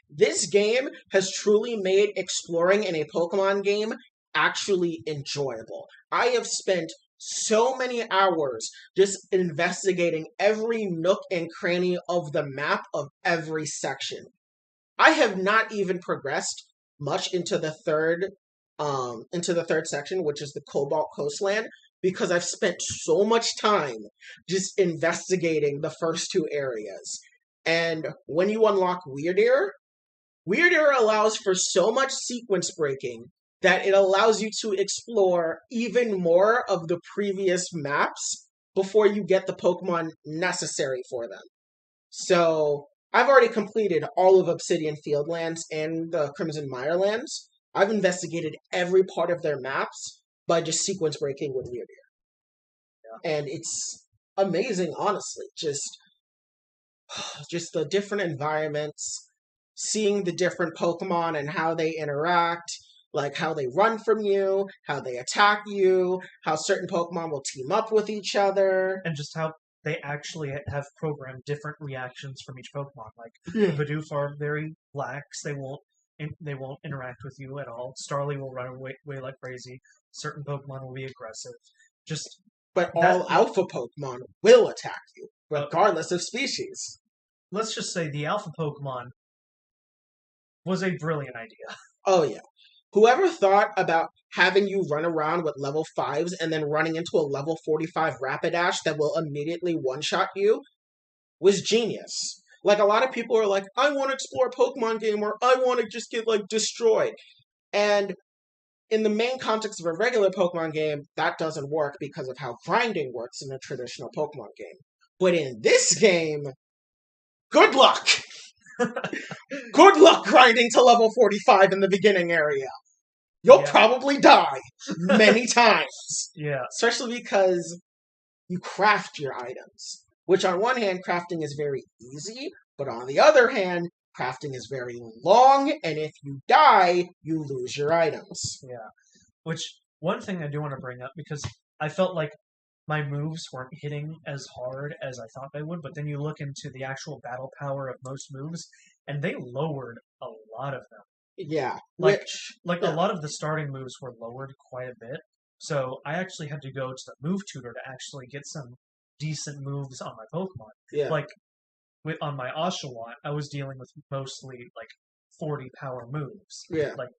S1: This game has truly made exploring in a Pokemon game actually enjoyable. I have spent so many hours just investigating every nook and cranny of the map of every section. I have not even progressed much into the third section, which is the Cobalt Coastland, because I've spent so much time just investigating the first 2 areas. And when you unlock Weirdeer allows for so much sequence breaking that it allows you to explore even more of the previous maps before you get the Pokemon necessary for them. So, I've already completed all of Obsidian Fieldlands and the Crimson Mirelands. I've investigated every part of their maps by just sequence breaking with Weirdeer. Yeah. And it's amazing, honestly. Just the different environments, seeing the different Pokemon and how they interact, like how they run from you, how they attack you, how certain Pokemon will team up with each other.
S2: And just how they actually have programmed different reactions from each Pokemon. Like, the Bidoof are very lax. They won't interact with you at all. Starly will run away like crazy. Certain Pokemon will be aggressive.
S1: But all alpha Pokemon will attack you, regardless of species.
S2: Let's just say the alpha Pokemon was a brilliant idea.
S1: Oh, yeah. Whoever thought about having you run around with level 5s and then running into a level 45 Rapidash that will immediately one-shot you was genius. Like, a lot of people are like, I want to explore a Pokemon game, or I want to just get, like, destroyed. And in the main context of a regular Pokemon game, that doesn't work because of how grinding works in a traditional Pokemon game. But in this game, good luck! Good luck grinding to level 45 in the beginning area. you'll
S2: Yeah.
S1: probably die many times.
S2: Yeah.
S1: Especially because you craft your items. Which on one hand, crafting is very easy, but on the other hand, crafting is very long, and if you die, you lose your items.
S2: Yeah. Which, one thing I do want to bring up, because I felt like my moves weren't hitting as hard as I thought they would, but then you look into the actual battle power of most moves, and they lowered a lot of them.
S1: Yeah,
S2: Like,
S1: which
S2: a lot of the starting moves were lowered quite a bit. So I actually had to go to the move tutor to actually get some decent moves on my Pokemon.
S1: yeah,
S2: Like on my Oshawott, I was dealing with mostly like 40 power moves.
S1: yeah,
S2: Like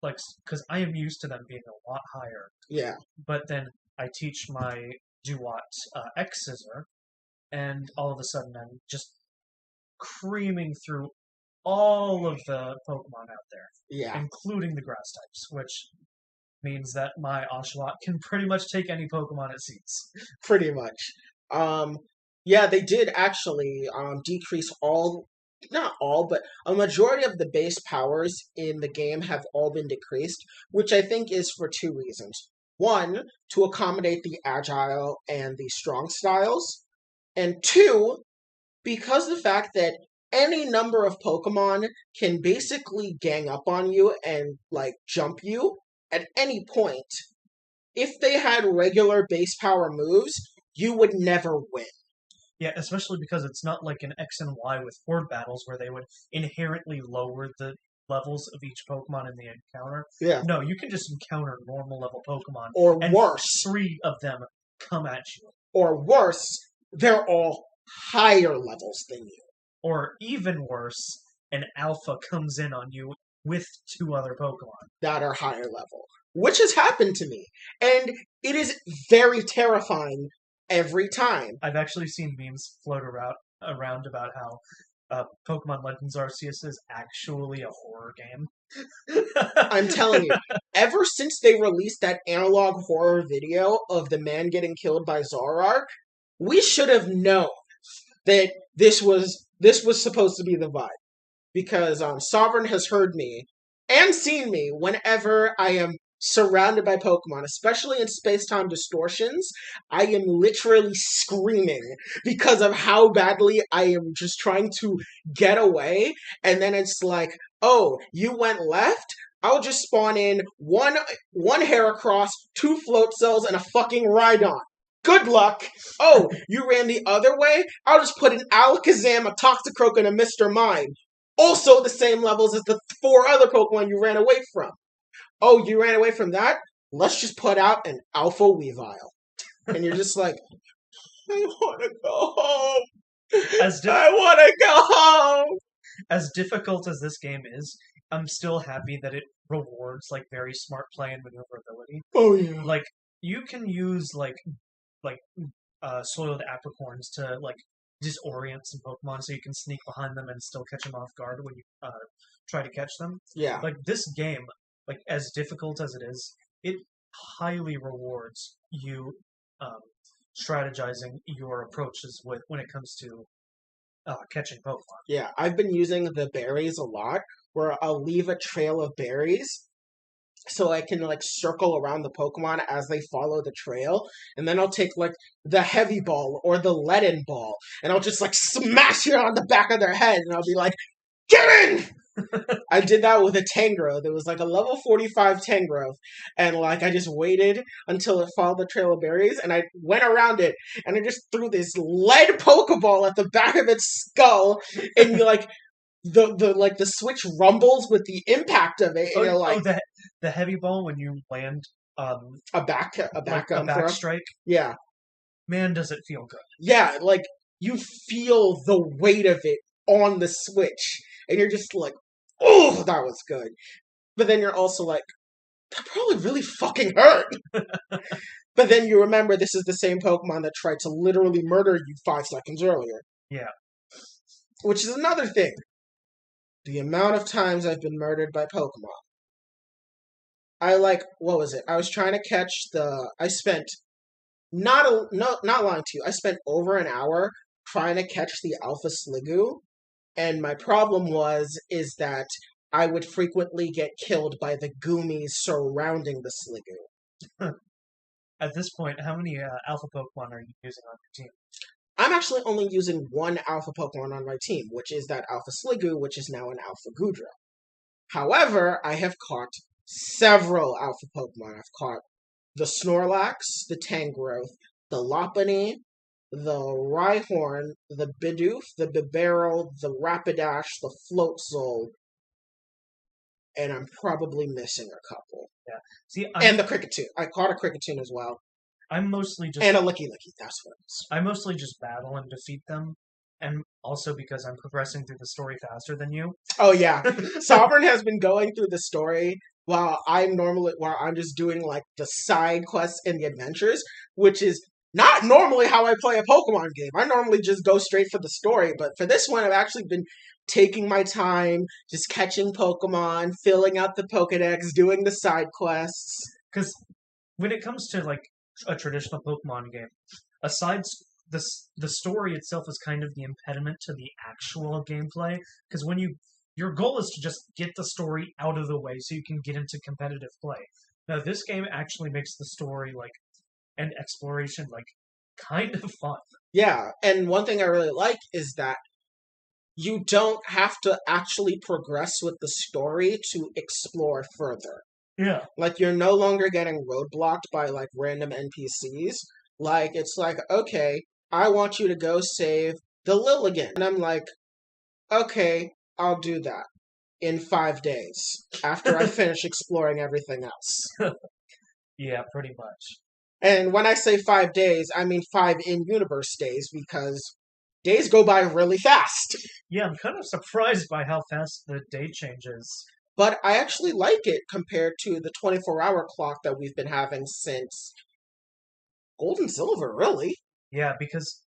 S2: because I am used to them being a lot higher.
S1: yeah.
S2: But then I teach my Duat X Scissor, and all of a sudden I'm just creaming through all of the Pokemon out there,
S1: Yeah,
S2: including the grass types, which means that my Oshawott can pretty much take any Pokemon it sees.
S1: pretty much. Yeah, they did actually decrease all, not all, but a majority of the base powers in the game have all been decreased, which I think is for two reasons. One, to accommodate the agile and the strong styles, and two, because the fact that any number of Pokemon can basically gang up on you and like jump you at any point. If they had regular base power moves, you would never win.
S2: Yeah, especially because it's not like an X and Y with horde battles where they would inherently lower the levels of each Pokemon in the encounter.
S1: Yeah.
S2: No, you can just encounter normal level Pokemon,
S1: Or
S2: and
S1: worse.
S2: 3 of them come at you.
S1: Or worse, they're all higher levels than you.
S2: Or even worse, an Alpha comes in on you with 2 other Pokemon
S1: that are higher level. Which has happened to me. And it is very terrifying every time.
S2: I've actually seen memes float around about how Pokemon Legends Arceus is actually a horror game.
S1: I'm telling you, ever since they released that analog horror video of the man getting killed by Zoroark, we should have known that this was supposed to be the vibe. Because Sovereign has heard me and seen me whenever I am surrounded by Pokemon, especially in space-time distortions. I am literally screaming because of how badly I am just trying to get away, and then it's like, oh, you went left? I'll just spawn in one Heracross, 2 float cells, and a fucking Rhydon. Good luck! Oh, you ran the other way? I'll just put an Alakazam, a Toxicroak, and a Mr. Mime. Also the same levels as the 4 other Pokemon you ran away from. Oh, you ran away from that? Let's just put out an Alpha Weavile. And you're just like, I want to go home. I want to go home.
S2: As difficult as this game is, I'm still happy that it rewards like very smart play and maneuverability.
S1: Oh yeah.
S2: Like you can use soiled apricorns to like disorient some Pokemon so you can sneak behind them and still catch them off guard when you try to catch them.
S1: Yeah.
S2: Like this game, like as difficult as it is, it highly rewards you strategizing your approaches when it comes to catching Pokemon.
S1: Yeah, I've been using the berries a lot, where I'll leave a trail of berries so I can like circle around the Pokemon as they follow the trail, and then I'll take like the heavy ball or the leaden ball, and I'll just like smash it on the back of their head, and I'll be like, "Get in!" I did that with a Tangrowth. There was like a level 45 Tangrowth, and like I just waited until it followed the trail of berries, and I went around it, and I just threw this lead Pokeball at the back of its skull, and like the switch rumbles with the impact of it, and you're like
S2: the heavy ball when you land
S1: a back
S2: strike.
S1: Yeah,
S2: man, does it feel good?
S1: Yeah, like you feel the weight of it on the switch, and you're just like, oh, that was good. But then you're also like, that probably really fucking hurt. But then you remember this is the same Pokemon that tried to literally murder you 5 seconds earlier.
S2: Yeah.
S1: Which is another thing. The amount of times I've been murdered by Pokemon. What was it? I was trying to catch I spent, not lying to you, I spent over an hour trying to catch the Alpha Sliggoo. And my problem is that I would frequently get killed by the Goomies surrounding the Sliggoo.
S2: At this point, how many alpha Pokemon are you using on your team?
S1: I'm actually only using one alpha Pokemon on my team, which is that Alpha Sliggoo, which is now an Alpha Goodra. However, I have caught several alpha Pokemon. I've caught the Snorlax, the Tangrowth, the Lopunny, the Rhyhorn, the Bidoof, the Bibarel, the Rapidash, the Floatzel, and I'm probably missing a couple.
S2: Yeah. See,
S1: and the Kricketune. I caught a Kricketune as well.
S2: I'm mostly just
S1: and a Licky Licky. That's what it is.
S2: I mostly just battle and defeat them, and also because I'm progressing through the story faster than you.
S1: Oh yeah, Sovereign has been going through the story while I'm just doing like the side quests and the adventures, which is not normally how I play a Pokemon game. I normally just go straight for the story, but for this one, I've actually been taking my time, just catching Pokemon, filling out the Pokedex, doing the side quests.
S2: Because when it comes to like a traditional Pokemon game, aside the story itself is kind of the impediment to the actual gameplay. Because when your goal is to just get the story out of the way so you can get into competitive play. Now, this game actually makes the story and exploration kind of fun.
S1: Yeah, and one thing I really like is that you don't have to actually progress with the story to explore further.
S2: Yeah.
S1: Like, you're no longer getting roadblocked by, like, random NPCs. Like, it's like, okay, I want you to go save the Lilligant. And I'm like, okay, I'll do that in 5 days after I finish exploring everything else.
S2: Yeah, pretty much.
S1: And when I say 5 days, I mean 5 in-universe days, because days go by really fast.
S2: Yeah, I'm kind of surprised by how fast the day changes.
S1: But I actually like it compared to the 24-hour clock that we've been having since Gold and Silver, really.
S2: Yeah, because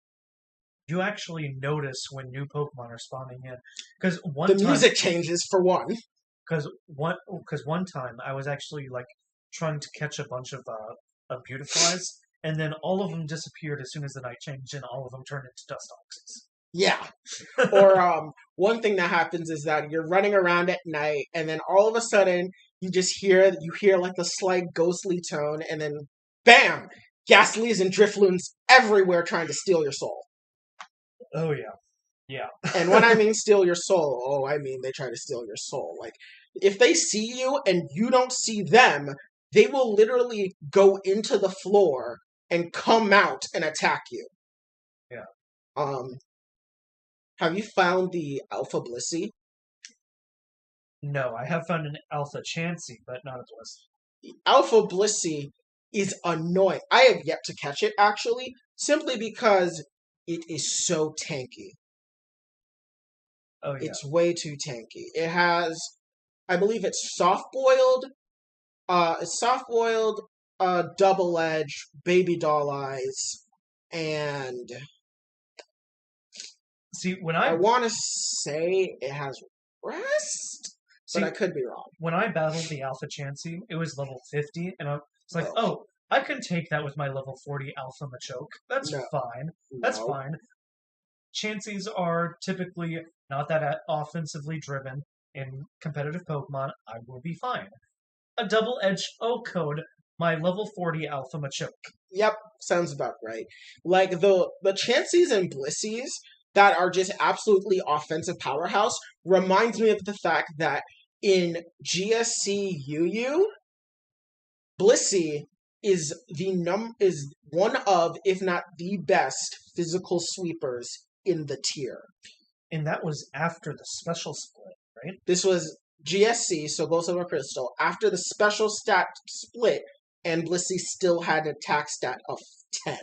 S2: you actually notice when new Pokemon are spawning in. Because
S1: the music changes, for one.
S2: Because one time I was actually trying to catch a bunch of Beautifies, and then all of them disappeared as soon as the night changed, and all of them turned into Dustoxes.
S1: Yeah. Or one thing that happens is that you're running around at night, and then all of a sudden you hear like the slight ghostly tone, and then bam, Ghastlies and Drifloons everywhere trying to steal your soul.
S2: Oh yeah, yeah.
S1: And when I mean steal your soul, I mean they try to steal your soul. Like, if they see you and you don't see them, they will literally go into the floor and come out and attack you.
S2: Yeah.
S1: Have you found the Alpha Blissey?
S2: No, I have found an Alpha Chansey, but not a Blissey.
S1: The Alpha Blissey is annoying. I have yet to catch it, actually, simply because it is so tanky.
S2: Oh, yeah.
S1: It's way too tanky. It has, I believe it's soft-boiled, double edge, baby doll eyes, and
S2: see,
S1: I want to say it has rest, but I could be wrong.
S2: When I battled the Alpha Chansey, it was level 50, and I was like, oh, I can take that with my level 40 Alpha Machoke. That's fine. That's fine. Chanseys are typically not that offensively driven in competitive Pokemon. I will be fine. A double-edged O-Code, my level 40 Alpha Machoke.
S1: Yep, sounds about right. Like, the Chanseys and Blissies that are just absolutely offensive powerhouse reminds me of the fact that in GSC UU, Blissey is one of, if not the best, physical sweepers in the tier.
S2: And that was after the special split, right? This
S1: was GSC, so Gold, Silver, Crystal, after the special stat split, and Blissey still had an attack stat of 10.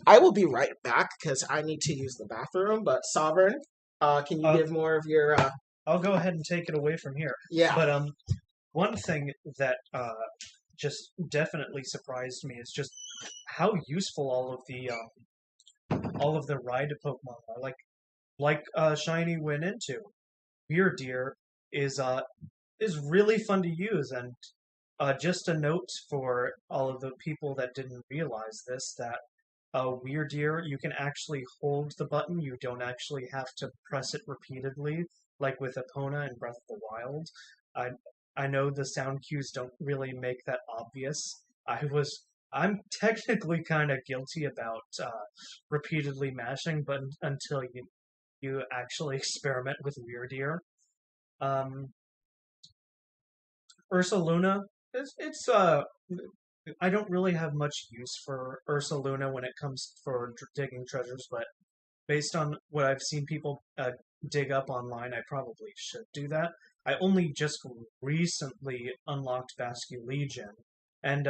S1: I will be right back, because I need to use the bathroom, but Sovereign, can you give more of your...
S2: I'll go ahead and take it away from here.
S1: Yeah.
S2: But one thing that just definitely surprised me is just how useful all of the ride Pokemon are. Like Shiny went into. Weirdeer is really fun to use, and just a note for all of the people that didn't realize this, that Weirdeer, you can actually hold the button. You don't actually have to press it repeatedly, like with Epona and Breath of the Wild. I know the sound cues don't really make that obvious. I'm technically kind of guilty about repeatedly mashing, but until you actually experiment with Weird Ear. Ursa Luna, it's I don't really have much use for Ursa Luna when it comes for digging treasures, but based on what I've seen people dig up online, I probably should do that. I only just recently unlocked Basque Legion, and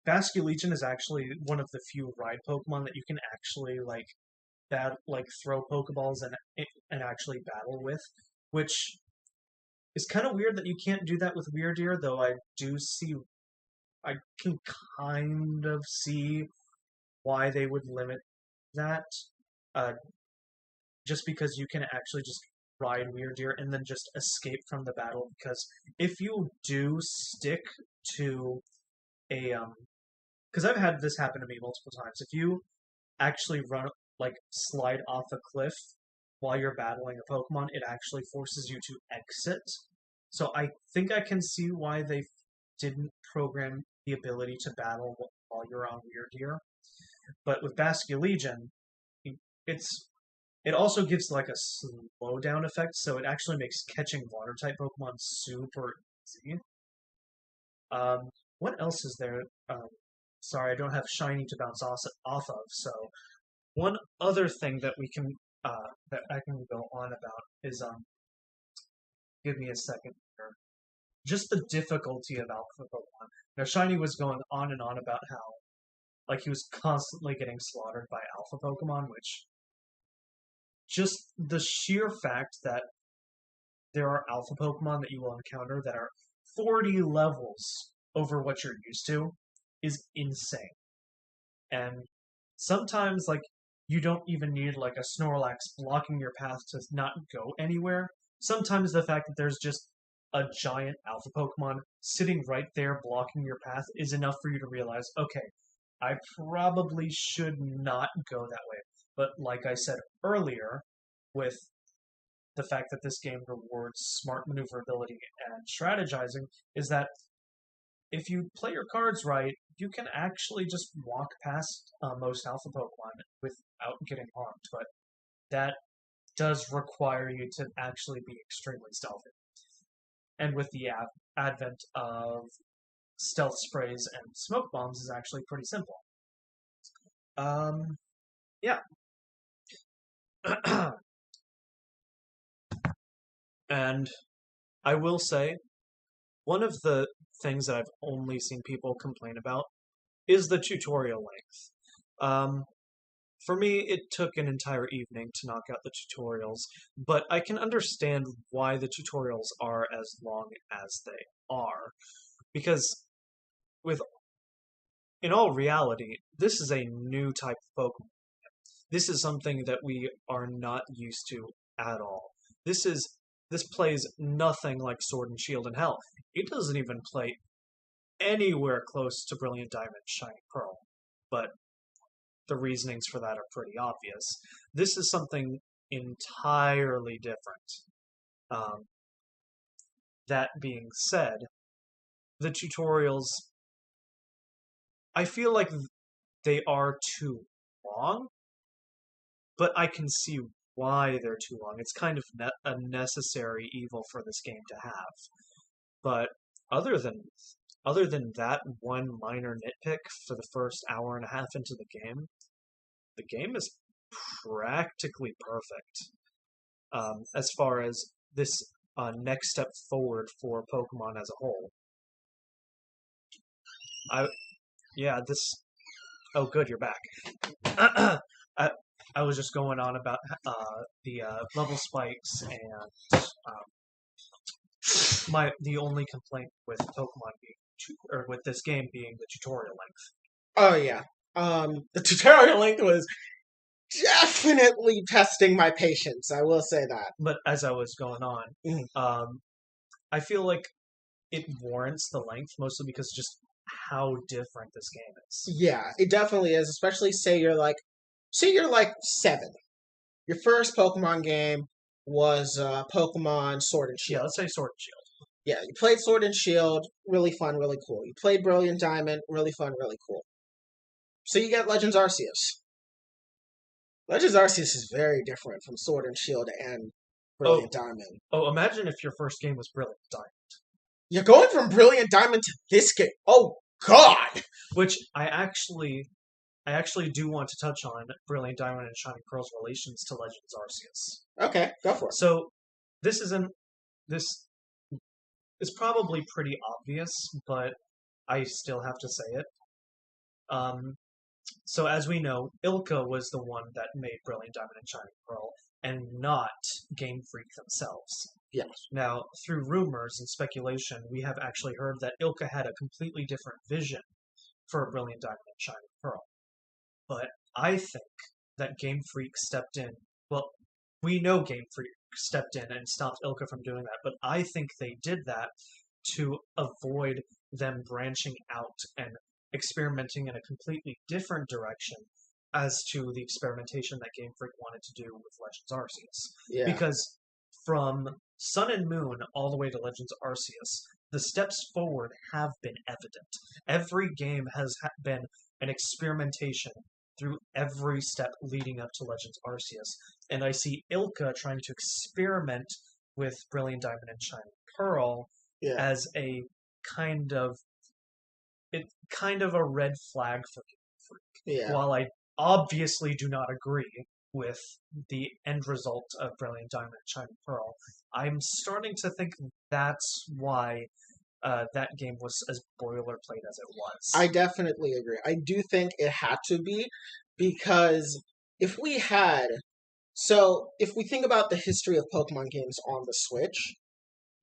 S2: Basque Legion is actually one of the few ride Pokemon that you can actually throw Pokeballs and actually battle with, which is kind of weird that you can't do that with Weird Ear, though I can kind of see why they would limit that. Just because you can actually just ride Weird Ear and then just escape from the battle. Because if you do stick to because I've had this happen to me multiple times. If you actually slide off a cliff while you're battling a Pokemon, it actually forces you to exit. So I think I can see why they didn't program the ability to battle while you're on Weird Ear. But with Basque Legion, it also gives like a slowdown effect, so it actually makes catching water type Pokemon super easy. What else is there? Sorry, I don't have shiny to bounce off of. So one other thing that we can that I can go on about is give me a second here. Just the difficulty of Alpha Pokemon. Now Shiny was going on and on about how he was constantly getting slaughtered by Alpha Pokemon, which just the sheer fact that there are Alpha Pokemon that you will encounter that are 40 levels over what you're used to is insane. And sometimes, you don't even need, a Snorlax blocking your path to not go anywhere. Sometimes the fact that there's just a giant Alpha Pokemon sitting right there blocking your path is enough for you to realize, okay, I probably should not go that way. But like I said earlier, with the fact that this game rewards smart maneuverability and strategizing, is that if you play your cards right, you can actually just walk past most Alpha Pokemon without getting harmed. But that does require you to actually be extremely stealthy. And with the advent of stealth sprays and smoke bombs, is actually pretty simple. Yeah. And I will say, one of the things that I've only seen people complain about is the tutorial length. For me, it took an entire evening to knock out the tutorials, but I can understand why the tutorials are as long as they are. Because, in all reality, this is a new type of Pokemon. This is something that we are not used to at all. This plays nothing like Sword and Shield, and hell, it doesn't even play anywhere close to Brilliant Diamond, Shining Pearl. But the reasonings for that are pretty obvious. This is something entirely different. That being said, the tutorials, I feel like they are too long, but I can see why they're too long. It's kind of a necessary evil for this game to have. But other than that one minor nitpick for the first hour and a half into the game is practically perfect as far as this next step forward for Pokemon as a whole. Oh, good, you're back. I was just going on about the level spikes and the only complaint with Pokemon with this game being the tutorial length.
S1: Oh yeah, the tutorial length was definitely testing my patience. I will say that.
S2: But as I was going on, I feel like it warrants the length mostly because just how different this game is.
S1: Yeah, it definitely is. Especially say you're like 7, your first Pokemon game. was Pokemon Sword and
S2: Yeah,
S1: Shield.
S2: let's say Sword and Shield.
S1: Yeah, you played Sword and Shield, really fun, really cool. You played Brilliant Diamond, really fun, really cool. So you get Legends Arceus. Legends Arceus is very different from Sword and Shield and Brilliant Diamond.
S2: Oh, imagine if your first game was Brilliant Diamond.
S1: You're going from Brilliant Diamond to this game. Oh God!
S2: Which I actually do want to touch on Brilliant Diamond and Shining Pearl's relations to Legends Arceus.
S1: Okay, go for it.
S2: So this is probably pretty obvious, but I still have to say it. So as we know, Ilka was the one that made Brilliant Diamond and Shining Pearl, and not Game Freak themselves.
S1: Yes.
S2: Now, through rumors and speculation, we have actually heard that Ilka had a completely different vision for Brilliant Diamond and Shining Pearl. But I think that Game Freak stepped in. Well, we know Game Freak stepped in and stopped Ilka from doing that, but I think they did that to avoid them branching out and experimenting in a completely different direction as to the experimentation that Game Freak wanted to do with Legends Arceus.
S1: Yeah.
S2: Because from Sun and Moon all the way to Legends Arceus, the steps forward have been evident. Every game has been an experimentation through every step leading up to Legends Arceus. And I see Ilka trying to experiment with Brilliant Diamond and Shining Pearl as a kind of a red flag for Game Freak.
S1: Yeah.
S2: While I obviously do not agree with the end result of Brilliant Diamond and Shining Pearl, I'm starting to think that's why that game was as boilerplate as it was.
S1: I definitely agree. I do think it had to be, because if we think about the history of Pokemon games on the Switch,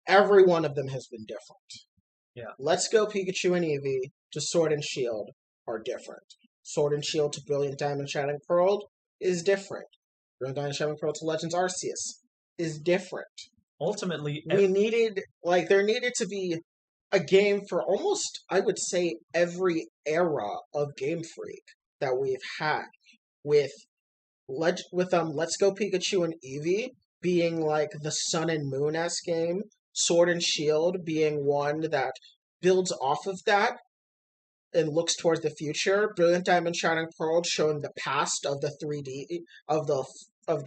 S1: every one of them has been different.
S2: Yeah.
S1: Let's Go Pikachu and Eevee to Sword and Shield are different. Sword and Shield to Brilliant Diamond Shining Pearl is different. Brilliant Diamond Shining Pearl to Legends Arceus is different.
S2: Ultimately,
S1: there needed to be a game for almost, I would say, every era of Game Freak that we've had, with Let's Go Pikachu and Eevee being like the Sun and Moon-esque game, Sword and Shield being one that builds off of that and looks towards the future, Brilliant Diamond Shining Pearl showing the past of the 3D of the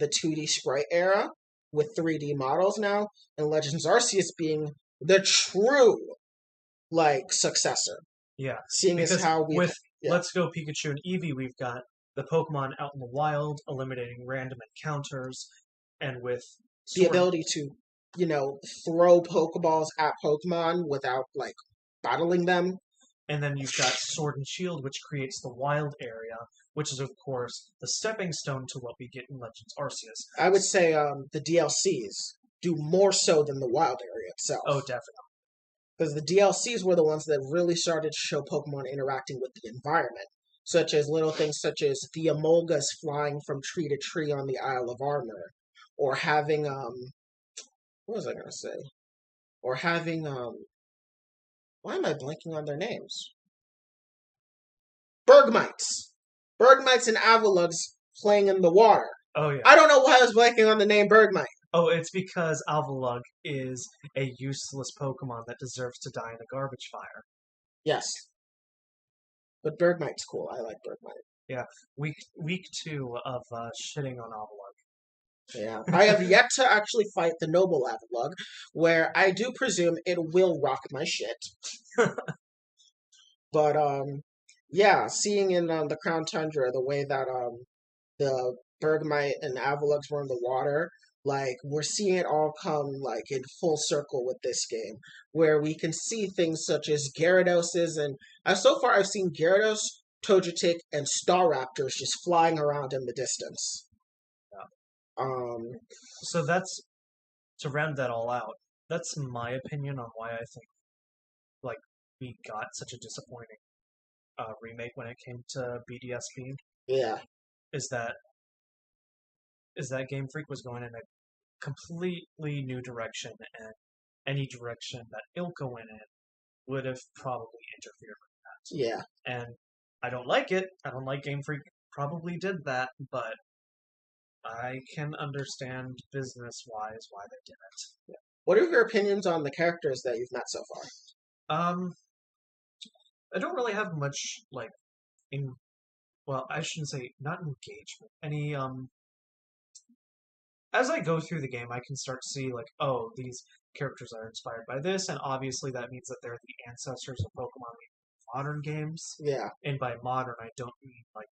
S1: 2D sprite era with 3D models now, and Legends Arceus being the true successor.
S2: Yeah.
S1: Seeing
S2: because
S1: as how
S2: with Let's Go Pikachu and Eevee, we've got the Pokemon out in the wild, eliminating random encounters, and with
S1: the ability to, throw Pokeballs at Pokemon without battling them.
S2: And then you've got Sword and Shield, which creates the wild area, which is, of course, the stepping stone to what we get in Legends Arceus.
S1: I would say the DLCs do more so than the wild area itself.
S2: Oh, definitely.
S1: Because the DLCs were the ones that really started to show Pokemon interacting with the environment, such as little things such as the Emolgas flying from tree to tree on the Isle of Armor, or having, what was I going to say? Or having, why am I blanking on their names? Bergmites! Bergmites and Avaluggs playing in the water.
S2: Oh, yeah.
S1: I don't know why I was blanking on the name Bergmite.
S2: Oh, it's because Avalugg is a useless Pokemon that deserves to die in a garbage fire.
S1: Yes. But Bergmite's cool. I like Bergmite.
S2: Yeah. Week 2 of shitting on Avalugg.
S1: Yeah. I have yet to actually fight the Noble Avalugg, where I do presume it will rock my shit. But, yeah, seeing in the Crown Tundra the way that the Bergmite and Avaluggs were in the water, we're seeing it all come, in full circle with this game, where we can see things such as Gyarados, and so far I've seen Gyarados, Togetic, and Staraptors just flying around in the distance.
S2: Yeah. So that's, to round that all out, that's my opinion on why I think, we got such a disappointing remake when it came to BDSP.
S1: Yeah.
S2: Is that Game Freak was going in a completely new direction, and any direction that Ilka went in would have probably interfered with that.
S1: Yeah.
S2: And I don't like it. I don't like Game Freak probably did that, but I can understand business-wise why they did it.
S1: What are your opinions on the characters that you've met so far?
S2: I don't really have much, like, well, I shouldn't say, not engagement. As I go through the game, I can start to see, like, oh, these characters are inspired by this, and obviously that means that they're the ancestors of Pokemon in modern games.
S1: Yeah.
S2: And by modern, I don't mean, like,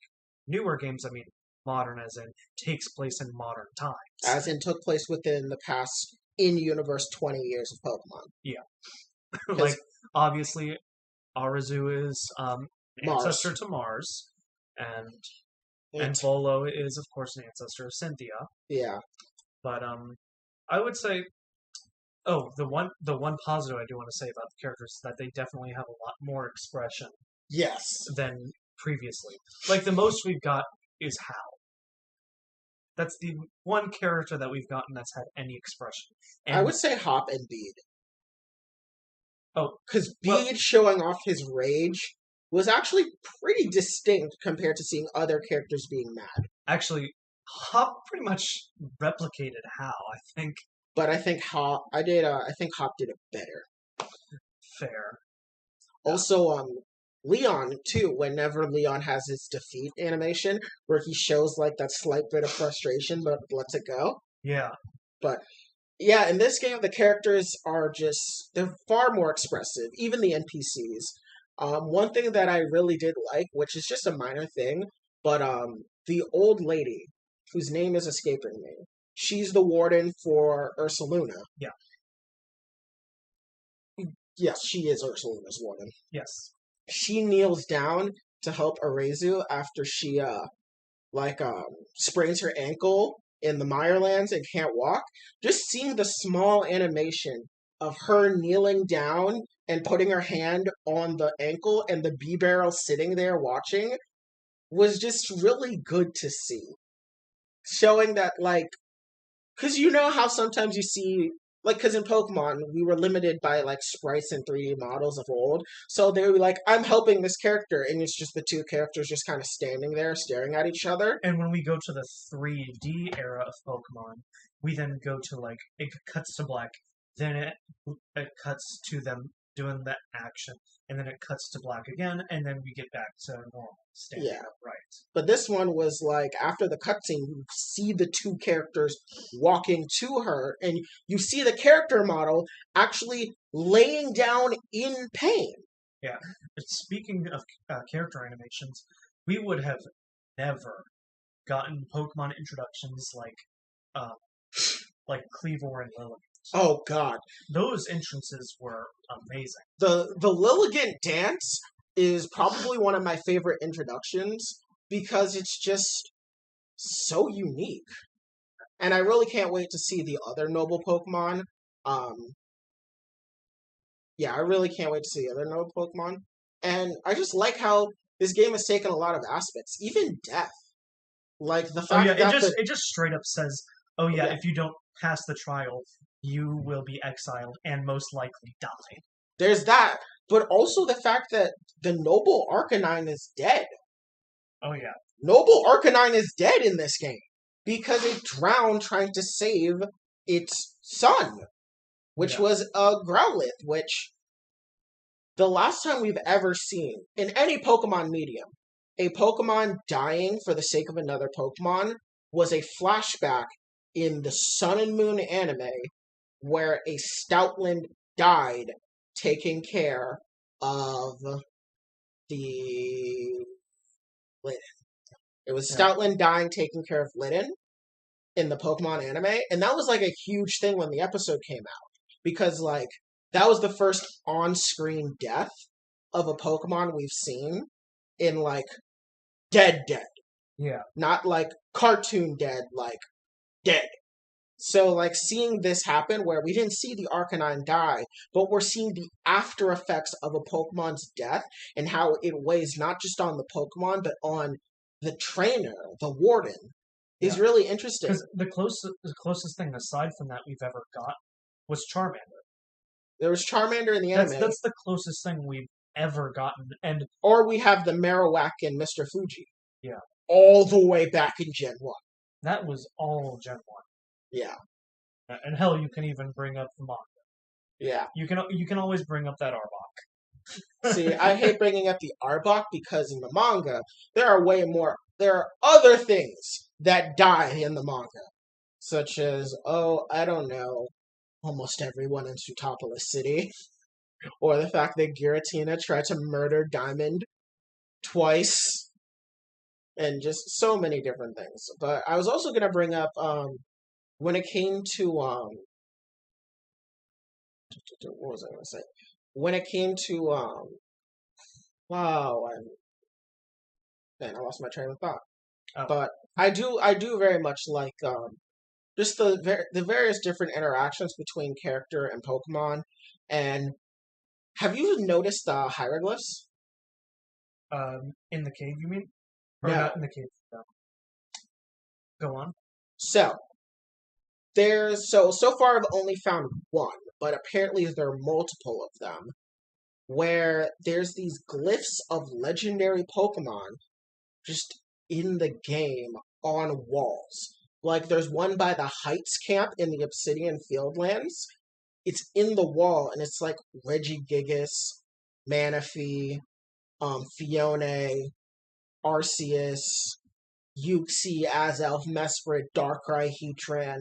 S2: newer games, I mean modern as in takes place in modern times.
S1: As in took place within the past in-universe 20 years of Pokemon.
S2: Yeah. Like, obviously, Arazu is ancestor to Mars, and Volo is, of course, an ancestor of Cynthia.
S1: Yeah.
S2: But I would say, the one positive I do want to say about the characters is that they definitely have a lot more expression.
S1: Yes.
S2: Than previously. Like, the most we've got is Hal. That's the one character that we've gotten that's had any expression. And
S1: I would say Hop and Bead.
S2: Oh,
S1: because Bead showing off his rage was actually pretty distinct compared to seeing other characters being mad.
S2: Actually, Hop pretty much replicated Hal, I think.
S1: But I think Hop did it better.
S2: Fair.
S1: Also, Leon too. Whenever Leon has his defeat animation, where he shows like that slight bit of frustration, but lets it go.
S2: Yeah.
S1: But yeah, in this game, the characters are they're far more expressive. Even the NPCs. One thing that I really did like, which is just a minor thing, but the old lady, whose name is escaping me, she's the warden for Ursaluna.
S2: Yeah.
S1: Yes, she is Ursaluna's warden.
S2: Yes.
S1: She kneels down to help Arazu after she sprains her ankle in the Mirelands and can't walk. Just seeing the small animation of her kneeling down and putting her hand on the ankle and the bee barrel sitting there watching was just really good to see. Showing that, like, because you know how sometimes you see, like, because in Pokemon, we were limited by, like, sprites and 3D models of old. So they were like, I'm helping this character. And it's just the two characters just kind of standing there staring at each other.
S2: And when we go to the 3D era of Pokemon, we then go to, like, it cuts to black. Then it cuts to them doing that action. And then it cuts to black again. And then we get back to normal, standing upright.
S1: But this one was like, after the cutscene, you see the two characters walking to her, and you see the character model actually laying down in pain.
S2: Yeah. Speaking of character animations, we would have never gotten Pokemon introductions like Cleavor and Lilligant.
S1: Oh God,
S2: those entrances were amazing.
S1: The Lilligant dance is probably one of my favorite introductions because it's just so unique. And I really can't wait to see the other noble Pokemon. Yeah, I really can't wait to see the other noble Pokemon. And I just like how this game has taken a lot of aspects, even death. Like the fact that
S2: it just straight up says, "Oh yeah, if you don't pass the trial, you will be exiled and most likely die."
S1: There's that, but also the fact that the noble Arcanine is dead.
S2: Oh yeah.
S1: Noble Arcanine is dead in this game because it drowned trying to save its son, which was a Growlithe, which the last time we've ever seen in any Pokemon medium, a Pokemon dying for the sake of another Pokemon was a flashback in the Sun and Moon anime where a Stoutland died taking care of the Litten. It was Stoutland dying taking care of Litten in the Pokemon anime, and that was like a huge thing when the episode came out because like that was the first on-screen death of a Pokemon we've seen in like dead.
S2: Yeah.
S1: Not like cartoon dead, like dead. So, like, seeing this happen where we didn't see the Arcanine die, but we're seeing the after effects of a Pokemon's death and how it weighs not just on the Pokemon, but on the trainer, the warden, is really interesting.
S2: Because the closest thing aside from that we've ever got was Charmander.
S1: There was Charmander in the anime.
S2: That's the closest thing we've ever gotten.
S1: Or we have the Marowak and Mr. Fuji.
S2: Yeah.
S1: All the way back in Gen 1.
S2: That was all Gen 1.
S1: Yeah,
S2: And hell, you can even bring up the manga.
S1: yeah.
S2: You can always bring up that Arbok.
S1: See, I hate bringing up the Arbok because in the manga, there are other things that die in the manga. Such as, I don't know, almost everyone in Sutopolis City. Or the fact that Giratina tried to murder Diamond twice. And just so many different things. But I was also going to bring up, when it came to, what was I going to say? When it came to, wow, man, I lost my train of thought.
S2: Oh.
S1: But I do very much like, just the various different interactions between character and Pokemon. And have you noticed the hieroglyphs?
S2: In the cave, you mean? Or
S1: No.
S2: not in the cave? No. Go on.
S1: So so far I've only found one, but apparently there are multiple of them, where there's these glyphs of legendary Pokemon just in the game on walls. Like there's one by the Heights camp in the Obsidian Fieldlands. It's in the wall, and it's like Regigigas, Manaphy, Fione, Arceus, Uxie, Azelf, Mesprit, Darkrai, Heatran.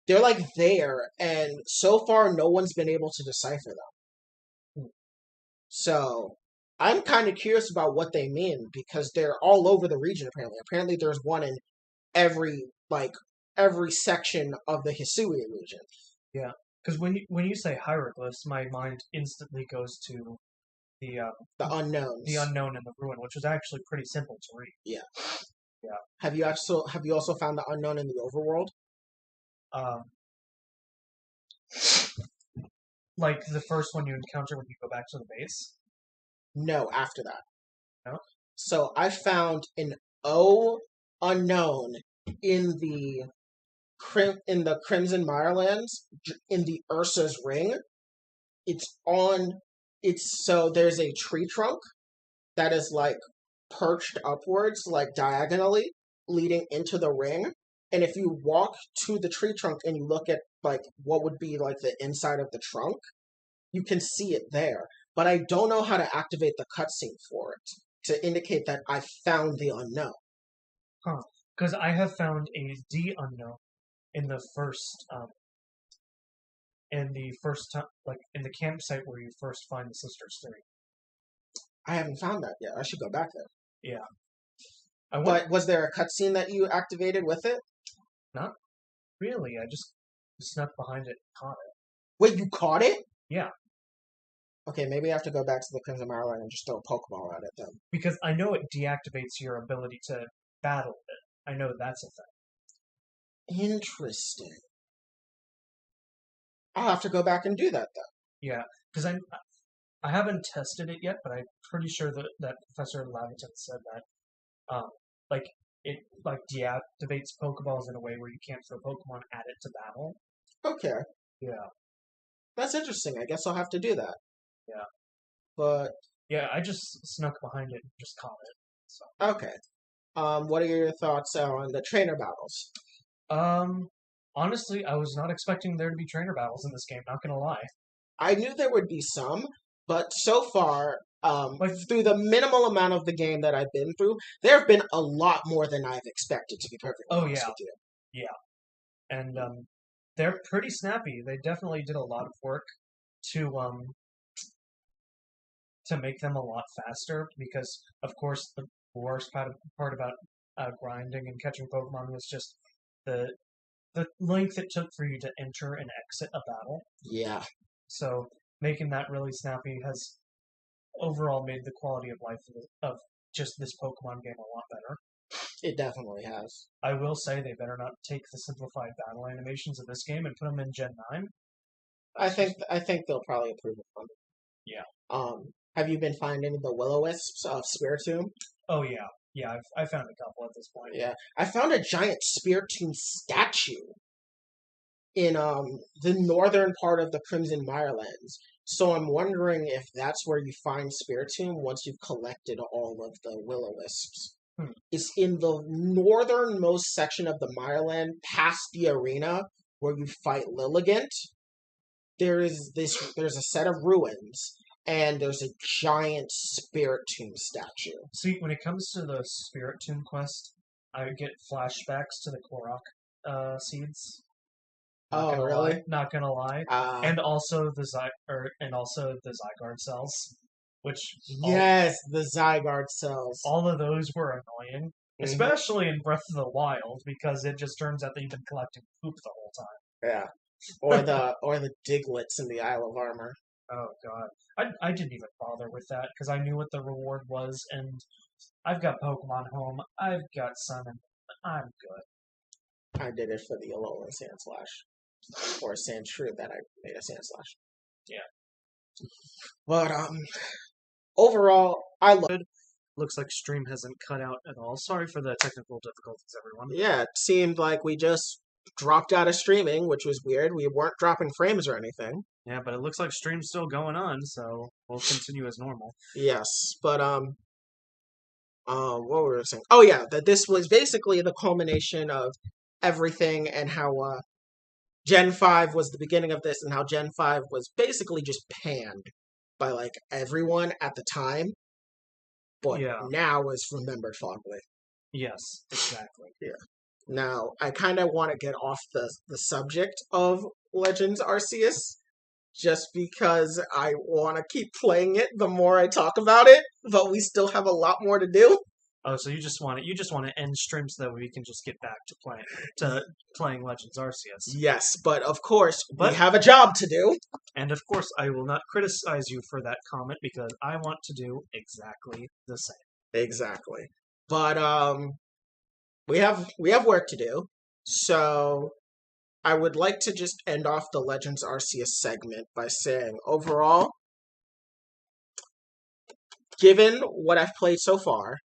S1: They're like there, and so far no one's been able to decipher them. So I'm kind of curious about what they mean because they're all over the region. Apparently there's one in every section of the Hisui region.
S2: Yeah, because when you say hieroglyphs, my mind instantly goes to the
S1: unknowns,
S2: the unknown and the ruin, which is actually pretty simple to read.
S1: Yeah.
S2: Yeah.
S1: Have you also found the unknown in the overworld?
S2: Like the first one you encounter when you go back to the base?
S1: No, after that.
S2: No?
S1: So I found an O unknown in the Crimson Mirelands, in the Ursa's Ring. So there's a tree trunk that is like perched upwards, like diagonally, leading into the ring. And if you walk to the tree trunk and you look at like what would be like the inside of the trunk, you can see it there. But I don't know how to activate the cutscene for it to indicate that I found the unknown.
S2: Huh. Because I have found a D unknown in the first time, like in the campsite where you first find the Sisters 3.
S1: I haven't found that yet. I should go back there.
S2: Yeah.
S1: But was there a cutscene that you activated with it?
S2: Not really. I just snuck behind it and caught it.
S1: Wait, you caught it?
S2: Yeah.
S1: Okay, maybe I have to go back to the Crimson Mireland and just throw a Pokeball at it then.
S2: Because I know it deactivates your ability to battle it. I know that's a thing.
S1: Interesting. I'll have to go back and do that then.
S2: Yeah, because I haven't tested it yet, but I'm pretty sure that Professor Lavington said that it deactivates Pokeballs in a way where you can't throw Pokemon at it to battle.
S1: Okay.
S2: Yeah.
S1: That's interesting. I guess I'll have to do that.
S2: Yeah.
S1: But
S2: yeah, I just snuck behind it and just caught it. So.
S1: Okay. What are your thoughts on the trainer battles?
S2: Honestly, I was not expecting there to be trainer battles in this game, not gonna lie.
S1: I knew there would be some, but so far, through the minimal amount of the game that I've been through, there have been a lot more than I've expected, to be perfectly honest with you.
S2: Yeah. And they're pretty snappy. They definitely did a lot of work to make them a lot faster, because of course the worst part about grinding and catching Pokemon was just the length it took for you to enter and exit a battle.
S1: Yeah.
S2: So making that really snappy has overall made the quality of life of just this Pokemon game a lot better.
S1: It definitely has.
S2: I will say they better not take the simplified battle animations of this game and put them in Gen 9.
S1: I think they'll probably approve of them.
S2: Yeah.
S1: Have you been finding the Will-O-Wisps of Spiritomb?
S2: Oh yeah. Yeah, I found a couple at this point.
S1: Yeah. I found a giant Spiritomb statue in the northern part of the Crimson Mirelands. So I'm wondering if that's where you find Spiritomb once you've collected all of the Will-O-Wisps. is in the northernmost section of the Mireland, past the arena where you fight Lilligant. There's a set of ruins, and there's a giant Spirit Tomb statue.
S2: See, when it comes to the Spirit Tomb quest, I get flashbacks to the Korok seeds.
S1: Oh, really?
S2: Not gonna lie. And also the Zygarde cells, which
S1: yes, the Zygarde cells.
S2: All of those were annoying, especially in Breath of the Wild, because it just turns out that you've been collecting poop the whole time.
S1: Yeah, or the Diglets in the Isle of Armor.
S2: Oh god, I didn't even bother with that because I knew what the reward was, and I've got Pokemon Home, I've got Sun, and I'm good.
S1: I did it for the Alolan Sandslash. Or Sandshrew that I made a Sandslash.
S2: Yeah.
S1: But, overall, I love it.
S2: Looks like stream hasn't cut out at all. Sorry for the technical difficulties, everyone.
S1: Yeah, it seemed like we just dropped out of streaming, which was weird. We weren't dropping frames or anything.
S2: Yeah, but it looks like stream's still going on, so we'll continue as normal.
S1: Yes, but, what were we saying? Oh, yeah, that this was basically the culmination of everything and how, Gen 5 was the beginning of this and how Gen 5 was basically just panned by, like, everyone at the time, but now is remembered fondly.
S2: Yes, exactly.
S1: Yeah. Now, I kind of want to get off the subject of Legends Arceus, just because I want to keep playing it the more I talk about it, but we still have a lot more to do.
S2: Oh, so you just want to end stream so that we can just get back to playing Legends Arceus.
S1: Yes, but of course we have a job to do.
S2: And of course, I will not criticize you for that comment because I want to do exactly the same.
S1: Exactly, but we have work to do. So I would like to just end off the Legends Arceus segment by saying, overall, given what I've played so far,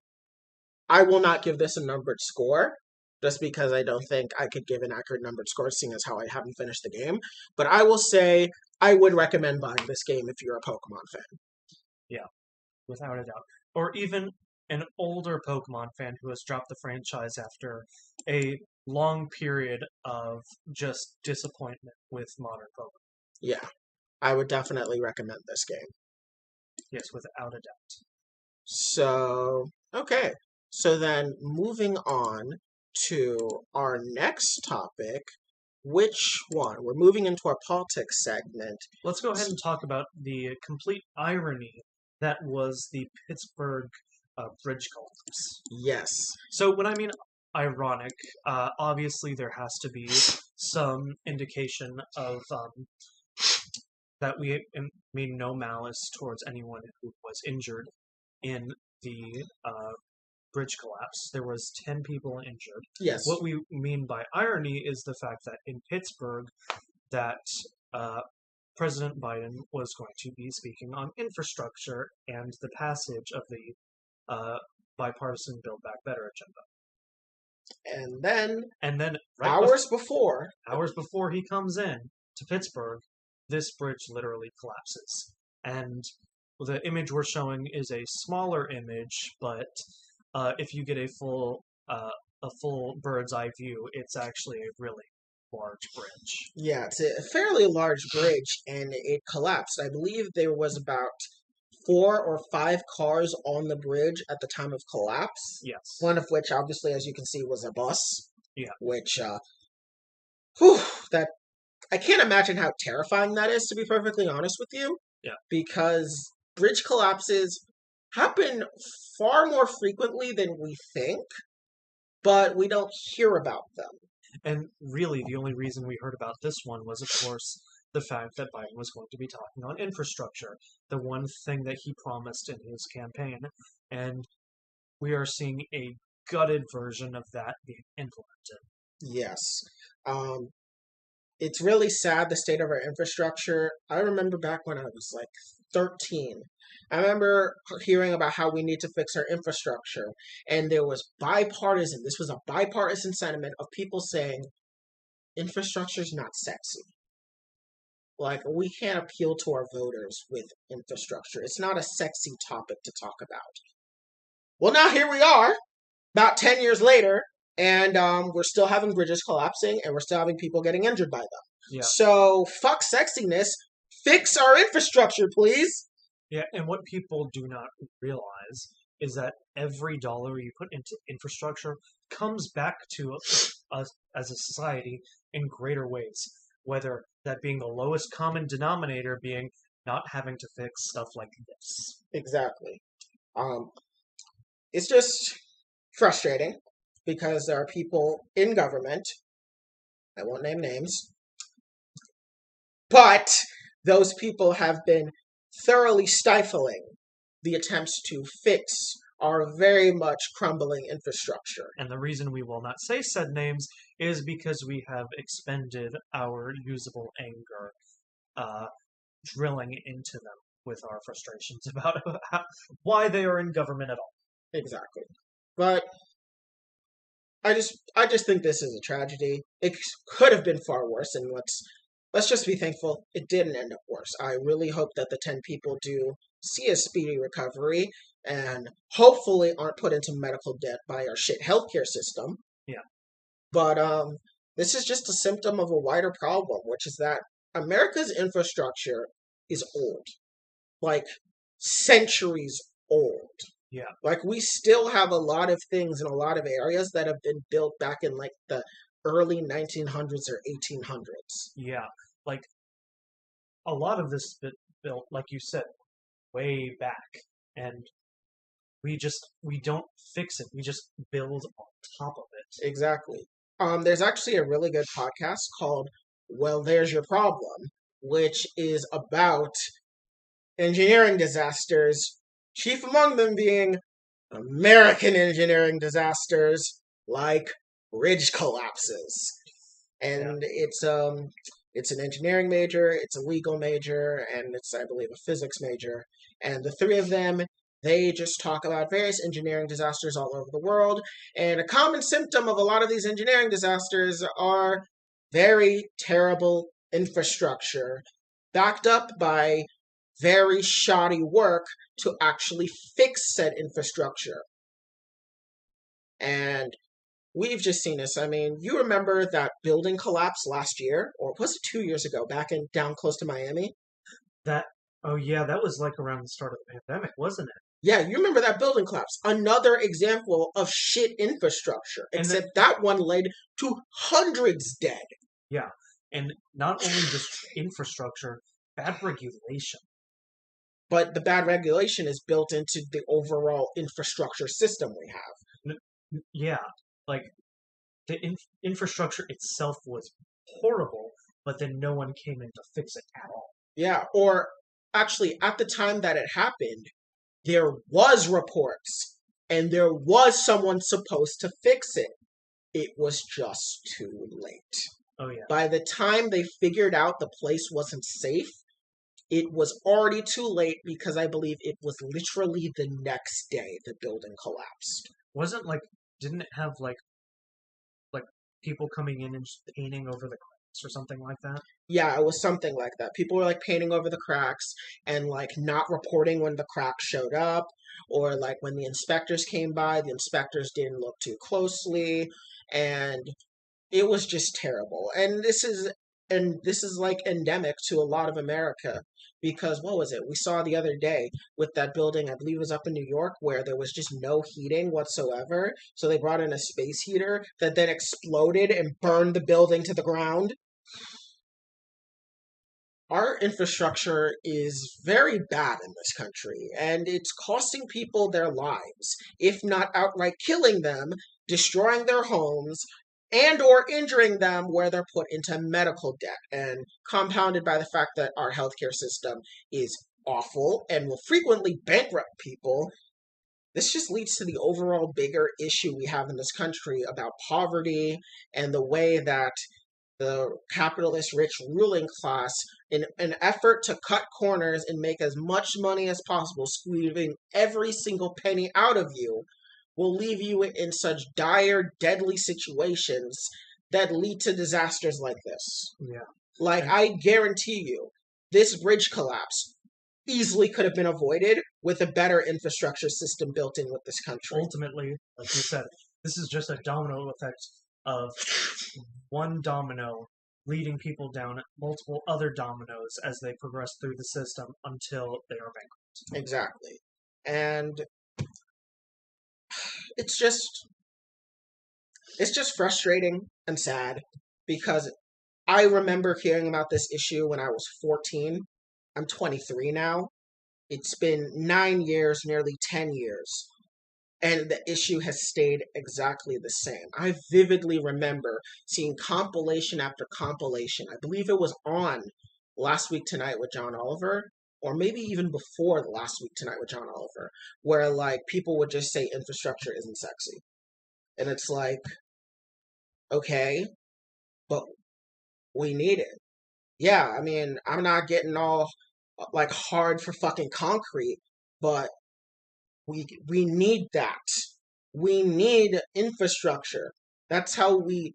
S1: I will not give this a numbered score, just because I don't think I could give an accurate numbered score, seeing as how I haven't finished the game. But I will say I would recommend buying this game if you're a Pokemon fan.
S2: Yeah, without a doubt. Or even an older Pokemon fan who has dropped the franchise after a long period of just disappointment with modern Pokemon.
S1: Yeah, I would definitely recommend this game.
S2: Yes, without a doubt.
S1: So, okay. So then, moving on to our next topic, which one? We're moving into our politics segment.
S2: Let's go ahead and talk about the complete irony that was the Pittsburgh Bridge collapse.
S1: Yes.
S2: So when I mean ironic, obviously there has to be some indication of that we mean no malice towards anyone who was injured in the bridge collapse. There was 10 people injured.
S1: Yes.
S2: What we mean by irony is the fact that in Pittsburgh, that President Biden was going to be speaking on infrastructure and the passage of the bipartisan Build Back Better agenda. And then right
S1: hours before
S2: he comes in to Pittsburgh, this bridge literally collapses. And the image we're showing is a smaller image, but if you get a full bird's eye view, it's actually a really large bridge.
S1: Yeah, it's a fairly large bridge, and it collapsed. I believe there was about 4 or 5 cars on the bridge at the time of collapse.
S2: Yes.
S1: One of which, obviously, as you can see, was a bus.
S2: Yeah.
S1: Which, that I can't imagine how terrifying that is, to be perfectly honest with you.
S2: Yeah.
S1: Because bridge collapses happen far more frequently than we think, but we don't hear about them.
S2: And really, the only reason we heard about this one was, of course, the fact that Biden was going to be talking on infrastructure, the one thing that he promised in his campaign. And we are seeing a gutted version of that being implemented.
S1: Yes. It's really sad, the state of our infrastructure. I remember back when I was like 13. I remember hearing about how we need to fix our infrastructure, and there was this was a bipartisan sentiment of people saying, infrastructure's not sexy. Like, we can't appeal to our voters with infrastructure. It's not a sexy topic to talk about. Well, now here we are. about 10 years later, and we're still having bridges collapsing, and we're still having people getting injured by them.
S2: Yeah.
S1: So, fuck sexiness. Fix our infrastructure, please.
S2: Yeah, and what people do not realize is that every dollar you put into infrastructure comes back to us as a society in greater ways, whether that being the lowest common denominator being not having to fix stuff like this.
S1: Exactly. It's just frustrating because there are people in government, I won't name names, but those people have been thoroughly stifling the attempts to fix our very much crumbling infrastructure.
S2: And the reason we will not say said names is because we have expended our usable anger drilling into them with our frustrations about why they are in government at all.
S1: Exactly. But I just think this is a tragedy. It could have been far worse, and let's just be thankful it didn't end up worse. I really hope that the 10 people do see a speedy recovery and hopefully aren't put into medical debt by our shit healthcare system.
S2: Yeah.
S1: But this is just a symptom of a wider problem, which is that America's infrastructure is old. Like, centuries old.
S2: Yeah.
S1: Like, we still have a lot of things in a lot of areas that have been built back in, like, the early 1900s or 1800s.
S2: Yeah. Like, a lot of this built, like you said, way back. And we don't fix it. We just build on top of it.
S1: Exactly. There's actually a really good podcast called Well, There's Your Problem, which is about engineering disasters, chief among them being American engineering disasters like bridge collapses. And it's an engineering major, it's a legal major, and it's, I believe, a physics major. And the three of them, they just talk about various engineering disasters all over the world. And a common symptom of a lot of these engineering disasters are very terrible infrastructure, backed up by very shoddy work to actually fix said infrastructure. And we've just seen this. I mean, you remember that building collapse last year, or was it 2 years ago, down close to Miami?
S2: Oh yeah, that was like around the start of the pandemic, wasn't it?
S1: Yeah, you remember that building collapse. Another example of shit infrastructure, except that one led to hundreds dead.
S2: Yeah, and not only just infrastructure, bad regulation.
S1: But the bad regulation is built into the overall infrastructure system we have.
S2: Yeah, like the infrastructure itself was horrible, but then no one came in to fix it at all.
S1: Yeah, or actually, at the time that it happened, there was reports, and there was someone supposed to fix it. It was just too late.
S2: Oh yeah.
S1: By the time they figured out the place wasn't safe, it was already too late because I believe it was literally the next day the building collapsed.
S2: Didn't it have like people coming in and just painting over the cracks or something like that?
S1: Yeah, it was something like that. People were like painting over the cracks and like not reporting when the cracks showed up, or like when the inspectors came by, the inspectors didn't look too closely, and it was just terrible. And this is like endemic to a lot of America. Because what was it? We saw the other day with that building, I believe it was up in New York, where there was just no heating whatsoever. So they brought in a space heater that then exploded and burned the building to the ground. Our infrastructure is very bad in this country, and it's costing people their lives, if not outright killing them, destroying their homes, and or injuring them where they're put into medical debt, and compounded by the fact that our healthcare system is awful and will frequently bankrupt people. This just leads to the overall bigger issue we have in this country about poverty and the way that the capitalist rich ruling class, in an effort to cut corners and make as much money as possible, squeezing every single penny out of you, will leave you in such dire, deadly situations that lead to disasters like this.
S2: Yeah.
S1: Like, I guarantee you, this bridge collapse easily could have been avoided with a better infrastructure system built in with this country.
S2: Ultimately, like you said, This is just a domino effect of one domino leading people down multiple other dominoes as they progress through the system until they are bankrupt.
S1: Exactly. And it's just frustrating and sad because I remember hearing about this issue when I was 14. I'm 23 now. It's been 9 years, nearly 10 years, and the issue has stayed exactly the same. I vividly remember seeing compilation after compilation. I believe it was on Last Week Tonight with John Oliver, or maybe even before the Last Week Tonight with John Oliver, where like people would just say infrastructure isn't sexy. And it's like, okay, but we need it. Yeah, I mean, I'm not getting all like hard for fucking concrete, but we need that. We need infrastructure. That's how we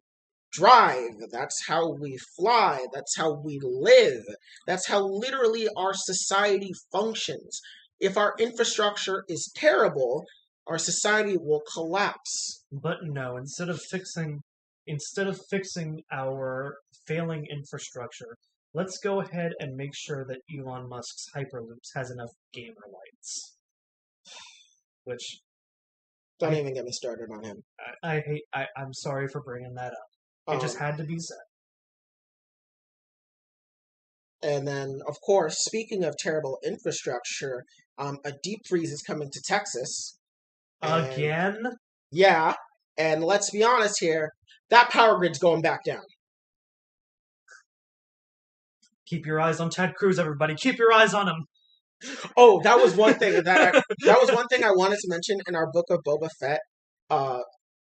S1: drive. That's how we fly. That's how we live. That's how literally our society functions. If our infrastructure is terrible, our society will collapse.
S2: But no, instead of fixing our failing infrastructure, let's go ahead and make sure that Elon Musk's Hyperloops has enough gamer lights. Which
S1: don't even get me started on him.
S2: I'm sorry for bringing that up. It just had to be said.
S1: And then, of course, speaking of terrible infrastructure, a deep freeze is coming to Texas.
S2: Again?
S1: Yeah, and let's be honest here, that power grid's going back down.
S2: Keep your eyes on Ted Cruz, everybody. Keep your eyes on him.
S1: Oh, that was one thing that was one thing I wanted to mention in our book of Boba Fett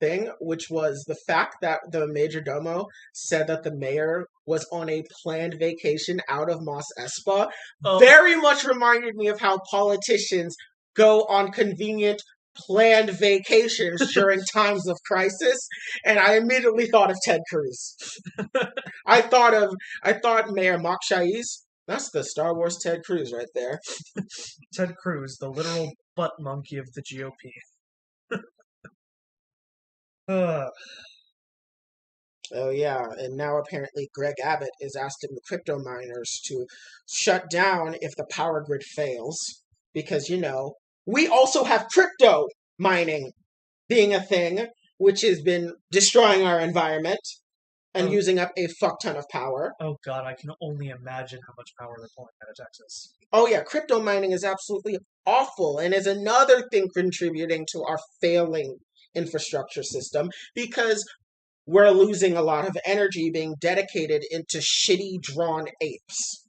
S1: thing, which was the fact that the Major Domo said that the mayor was on a planned vacation out of Mos Espa. Very much reminded me of how politicians go on convenient planned vacations during times of crisis, and I immediately thought of Ted Cruz. I thought Mayor Mok Shaiz. That's the Star Wars Ted Cruz right there.
S2: Ted Cruz, the literal butt monkey of the GOP.
S1: Oh yeah, and now apparently Greg Abbott is asking the crypto miners to shut down if the power grid fails. Because, we also have crypto mining being a thing, which has been destroying our environment and using up a fuck ton of power.
S2: Oh god, I can only imagine how much power they're pulling out of Texas.
S1: Oh yeah, crypto mining is absolutely awful and is another thing contributing to our failing infrastructure system because we're losing a lot of energy being dedicated into shitty drawn apes.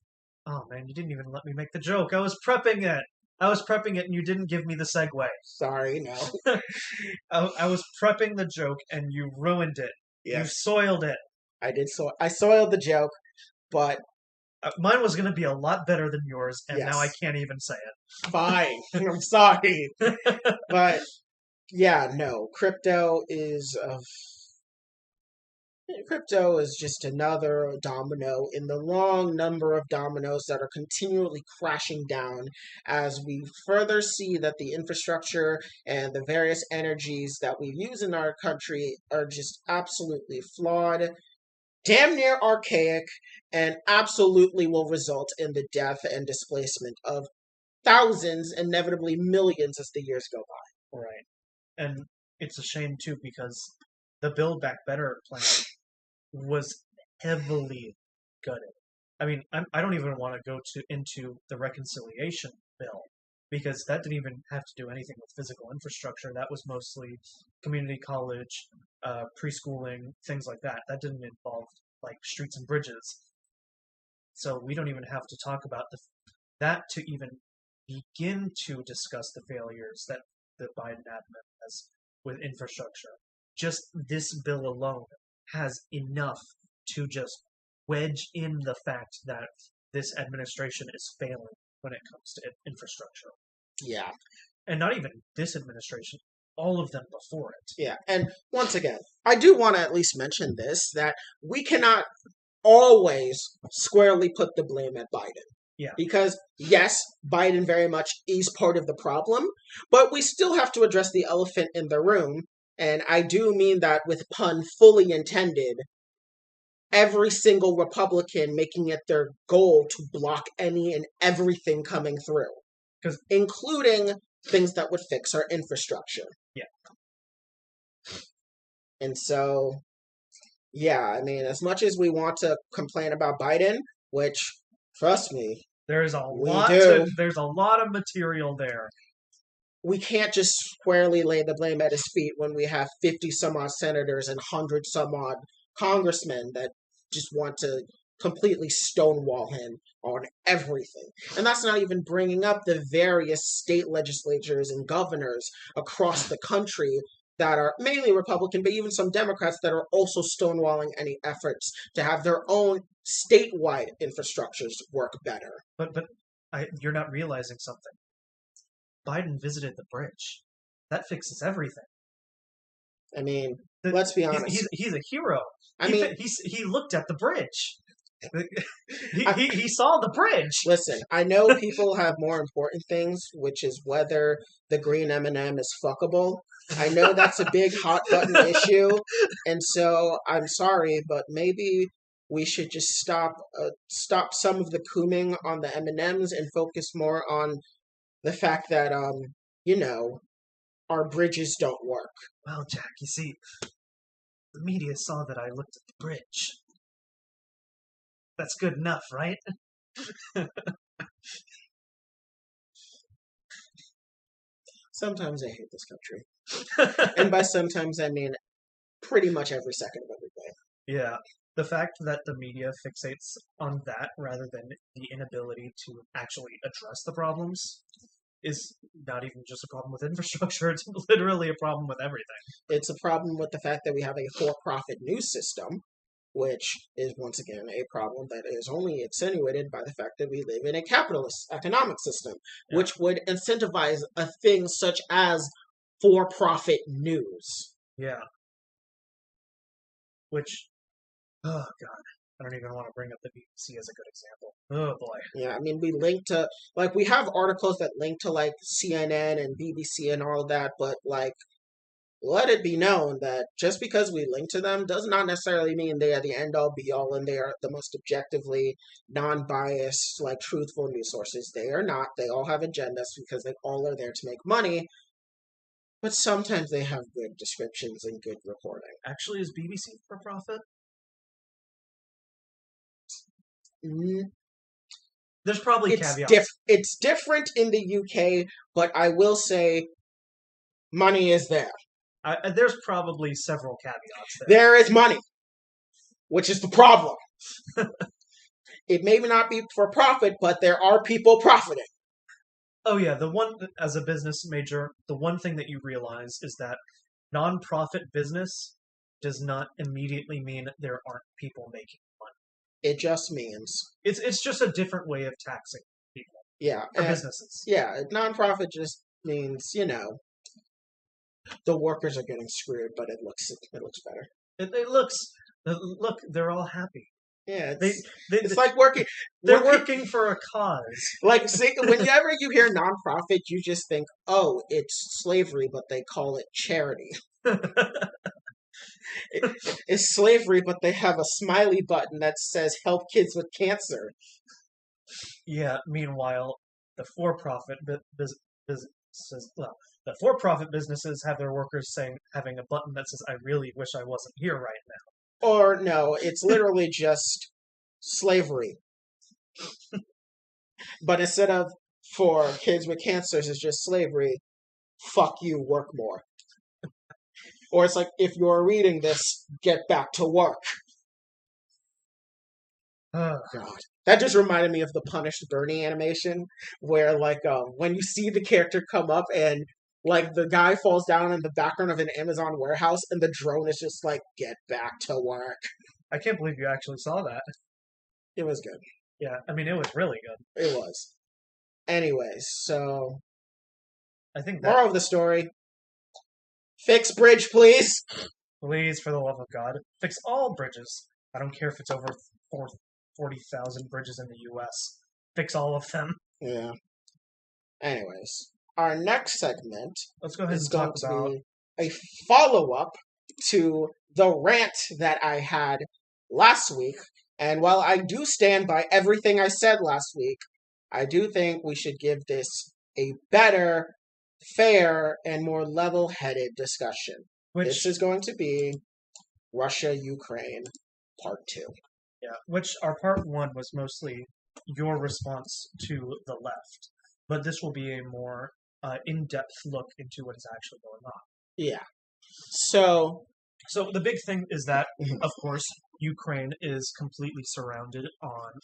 S2: Oh man, you didn't even let me make the joke. I was prepping it and you didn't give me the segue.
S1: Sorry, no.
S2: I was prepping the joke and you ruined it. Yes. You soiled it.
S1: I soiled the joke, but
S2: mine was going to be a lot better than yours, and now I can't even say it.
S1: Fine. I'm sorry. But, yeah, no. Crypto is just another domino in the long number of dominoes that are continually crashing down as we further see that the infrastructure and the various energies that we use in our country are just absolutely flawed, damn near archaic, and absolutely will result in the death and displacement of thousands, inevitably millions as the years go by.
S2: Right. And it's a shame, too, because the Build Back Better plan was heavily gutted. I mean, I don't even want to go into the reconciliation bill, because that didn't even have to do anything with physical infrastructure. That was mostly community college, preschooling, things like that. That didn't involve, like, streets and bridges. So we don't even have to talk about that to even begin to discuss the failures that the Biden admin has with infrastructure. Just this bill alone has enough to just wedge in the fact that this administration is failing when it comes to infrastructure.
S1: Yeah.
S2: And not even this administration, all of them before it.
S1: Yeah, and once again, I do want to at least mention this, that we cannot always squarely put the blame at Biden.
S2: Yeah.
S1: Because, yes, Biden very much is part of the problem, but we still have to address the elephant in the room, and I do mean that with pun fully intended, every single Republican making it their goal to block any and everything coming through,
S2: 'Cause-
S1: including things that would fix our infrastructure.
S2: Yeah.
S1: And so, yeah, I mean, as much as we want to complain about Biden, which, trust me,
S2: there's a
S1: we
S2: lot
S1: do.
S2: there's a lot of material there.
S1: We can't just squarely lay the blame at his feet when we have 50 some odd senators and 100 some odd congressmen that just want to completely stonewall him on everything. And that's not even bringing up the various state legislatures and governors across the country that are mainly Republican, but even some Democrats that are also stonewalling any efforts to have their own statewide infrastructures work better.
S2: But you're not realizing something. Biden visited the bridge. That fixes everything.
S1: I mean, let's be honest.
S2: He's a hero. He looked at the bridge. He saw the bridge.
S1: Listen, I know people have more important things, which is whether the green M&M is fuckable. I know that's a big hot button issue, and so I'm sorry, but maybe we should just stop some of the cooming on the M&Ms and focus more on the fact that our bridges don't work.
S2: Well, Jack, you see, the media saw that I looked at the bridge. That's good enough, right?
S1: Sometimes I hate this country. And by sometimes, I mean pretty much every second of every day.
S2: Yeah. The fact that the media fixates on that rather than the inability to actually address the problems is not even just a problem with infrastructure. It's literally a problem with everything.
S1: It's a problem with the fact that we have a for-profit news system, which is, once again, a problem that is only accentuated by the fact that we live in a capitalist economic system, which would incentivize a thing such as for-profit news.
S2: Yeah. Which, oh God, I don't even want to bring up the BBC as a good example. Oh boy.
S1: Yeah, I mean, we have articles that link to, CNN and BBC and all of that, but, let it be known that just because we link to them does not necessarily mean they are the end-all, be-all, and they are the most objectively non-biased, truthful news sources. They are not. They all have agendas because they all are there to make money. But sometimes they have good descriptions and good reporting.
S2: Actually, is BBC for profit? There's probably caveats.
S1: It's different in the UK, but I will say money is there.
S2: There's probably several caveats there.
S1: There is money, which is the problem. It may not be for profit, but there are people profiting.
S2: Oh yeah, as a business major, the one thing that you realize is that non-profit business does not immediately mean there aren't people making money.
S1: It just means
S2: it's just a different way of taxing people.
S1: Yeah,
S2: or businesses.
S1: Yeah, non-profit just means the workers are getting screwed, but it looks better.
S2: It looks look. They're all happy.
S1: Yeah, it's like working.
S2: They're working for a cause.
S1: Whenever you hear nonprofit, you just think, "Oh, it's slavery," but they call it charity. It's slavery, but they have a smiley button that says "Help kids with cancer."
S2: Yeah. Meanwhile, the for-profit businesses, the for-profit businesses have their workers having a button that says, "I really wish I wasn't here right now."
S1: Or no, it's literally just slavery. But instead of for kids with cancers, it's just slavery. Fuck you, work more. Or it's like, if you're reading this, get back to work.
S2: Oh,
S1: God. That just reminded me of the Punished Bernie animation, where, when you see the character come up and, the guy falls down in the background of an Amazon warehouse and the drone is just get back to work.
S2: I can't believe you actually saw that.
S1: It was good.
S2: Yeah, I mean, it was really good.
S1: It was. Anyways, so
S2: I think
S1: moral of the story: fix bridge, please.
S2: Please, for the love of God, fix all bridges. I don't care if it's over 40,000 bridges in the U.S. Fix all of them.
S1: Yeah. Anyways, our next segment
S2: Let's go ahead and talk about
S1: a follow-up to the rant that I had last week. And while I do stand by everything I said last week, I do think we should give this a better, fair, and more level-headed discussion. This is going to be Russia-Ukraine Part 2.
S2: Yeah, which our Part 1 was mostly your response to the left. But this will be a more in-depth look into what is actually going on.
S1: Yeah. So
S2: the big thing is that, of course, Ukraine is completely surrounded on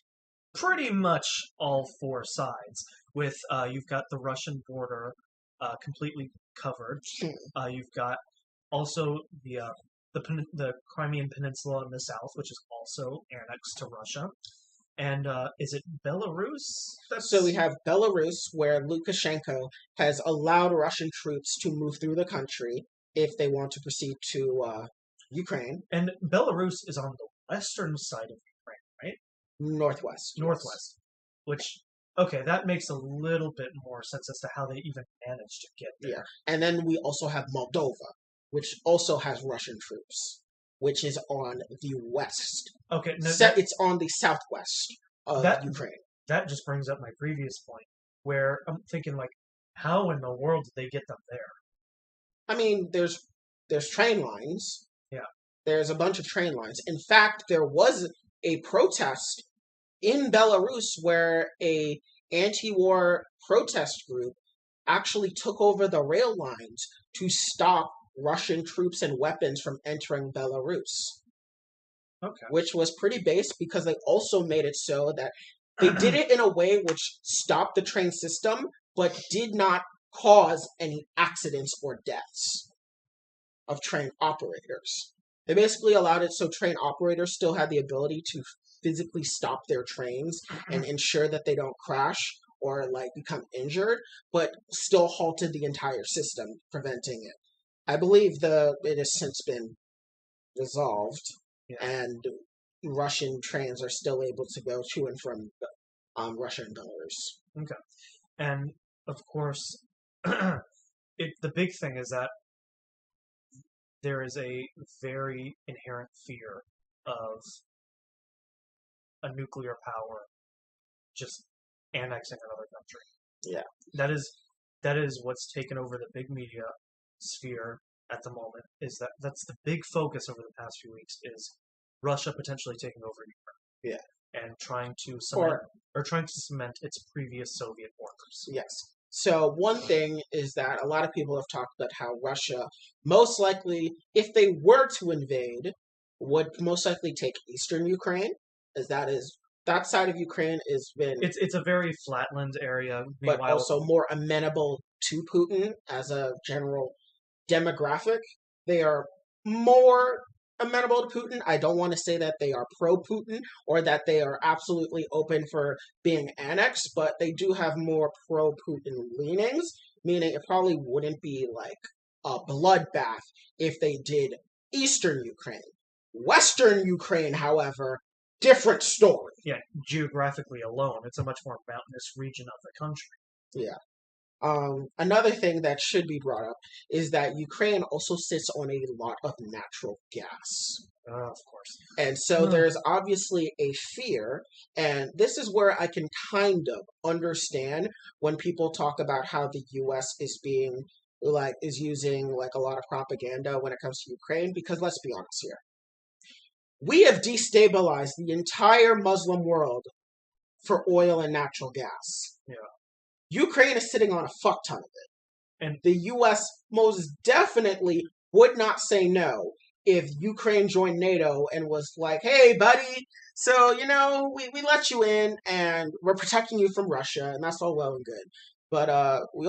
S2: pretty much all four sides. With you've got the Russian border completely covered. You've got also the Crimean Peninsula in the south, which is also annexed to Russia. And is it Belarus?
S1: So we have Belarus, where Lukashenko has allowed Russian troops to move through the country if they want to proceed to Ukraine.
S2: And Belarus is on the western side of Ukraine, right?
S1: Northwest.
S2: Northwest. Which, okay, that makes a little bit more sense as to how they even managed to get there.
S1: Yeah. And then we also have Moldova, which also has Russian troops, which is on the west.
S2: Okay, no,
S1: it's on the southwest of Ukraine.
S2: That just brings up my previous point, where I'm thinking, like, how in the world did they get them there?
S1: I mean, there's train lines.
S2: Yeah.
S1: There's a bunch of train lines. In fact, there was a protest in Belarus where a anti-war protest group actually took over the rail lines to stop Russian troops and weapons from entering Belarus.
S2: Okay.
S1: Which was pretty base because they also made it so that they did it in a way which stopped the train system, but did not cause any accidents or deaths of train operators. They basically allowed it so train operators still had the ability to physically stop their trains and ensure that they don't crash or like become injured, but still halted the entire system, preventing it. I believe it has since been resolved, and Russian trains are still able to go to and from Russia and Belarus.
S2: Okay. And, of course, the big thing is that there is a very inherent fear of a nuclear power just annexing another country.
S1: Yeah.
S2: That is what's taken over the big media sphere at the moment. That's the big focus over the past few weeks is Russia potentially taking over Ukraine.
S1: Yeah.
S2: And trying to cement its previous Soviet borders.
S1: Yes. So one thing is that a lot of people have talked about how Russia most likely, if they were to invade, would most likely take eastern Ukraine, as that side of Ukraine has been...
S2: It's a very flatland area.
S1: But also more amenable to Putin as a general demographic. They are more amenable to Putin. I don't want to say that they are pro-Putin or that they are absolutely open for being annexed, but they do have more pro-Putin leanings, meaning it probably wouldn't be like a bloodbath if they did eastern Ukraine. Western Ukraine, however, different story.
S2: Yeah, geographically alone, it's a much more mountainous region of the country.
S1: Yeah. Another thing that should be brought up is that Ukraine also sits on a lot of natural gas.
S2: Of course.
S1: And so there's obviously a fear, and this is where I can kind of understand when people talk about how the U.S. is using a lot of propaganda when it comes to Ukraine, because let's be honest here. We have destabilized the entire Muslim world for oil and natural gas.
S2: Yeah.
S1: Ukraine is sitting on a fuck ton of it.
S2: And
S1: the U.S. most definitely would not say no if Ukraine joined NATO and was like, hey, buddy, so, we let you in and we're protecting you from Russia, and that's all well and good. But we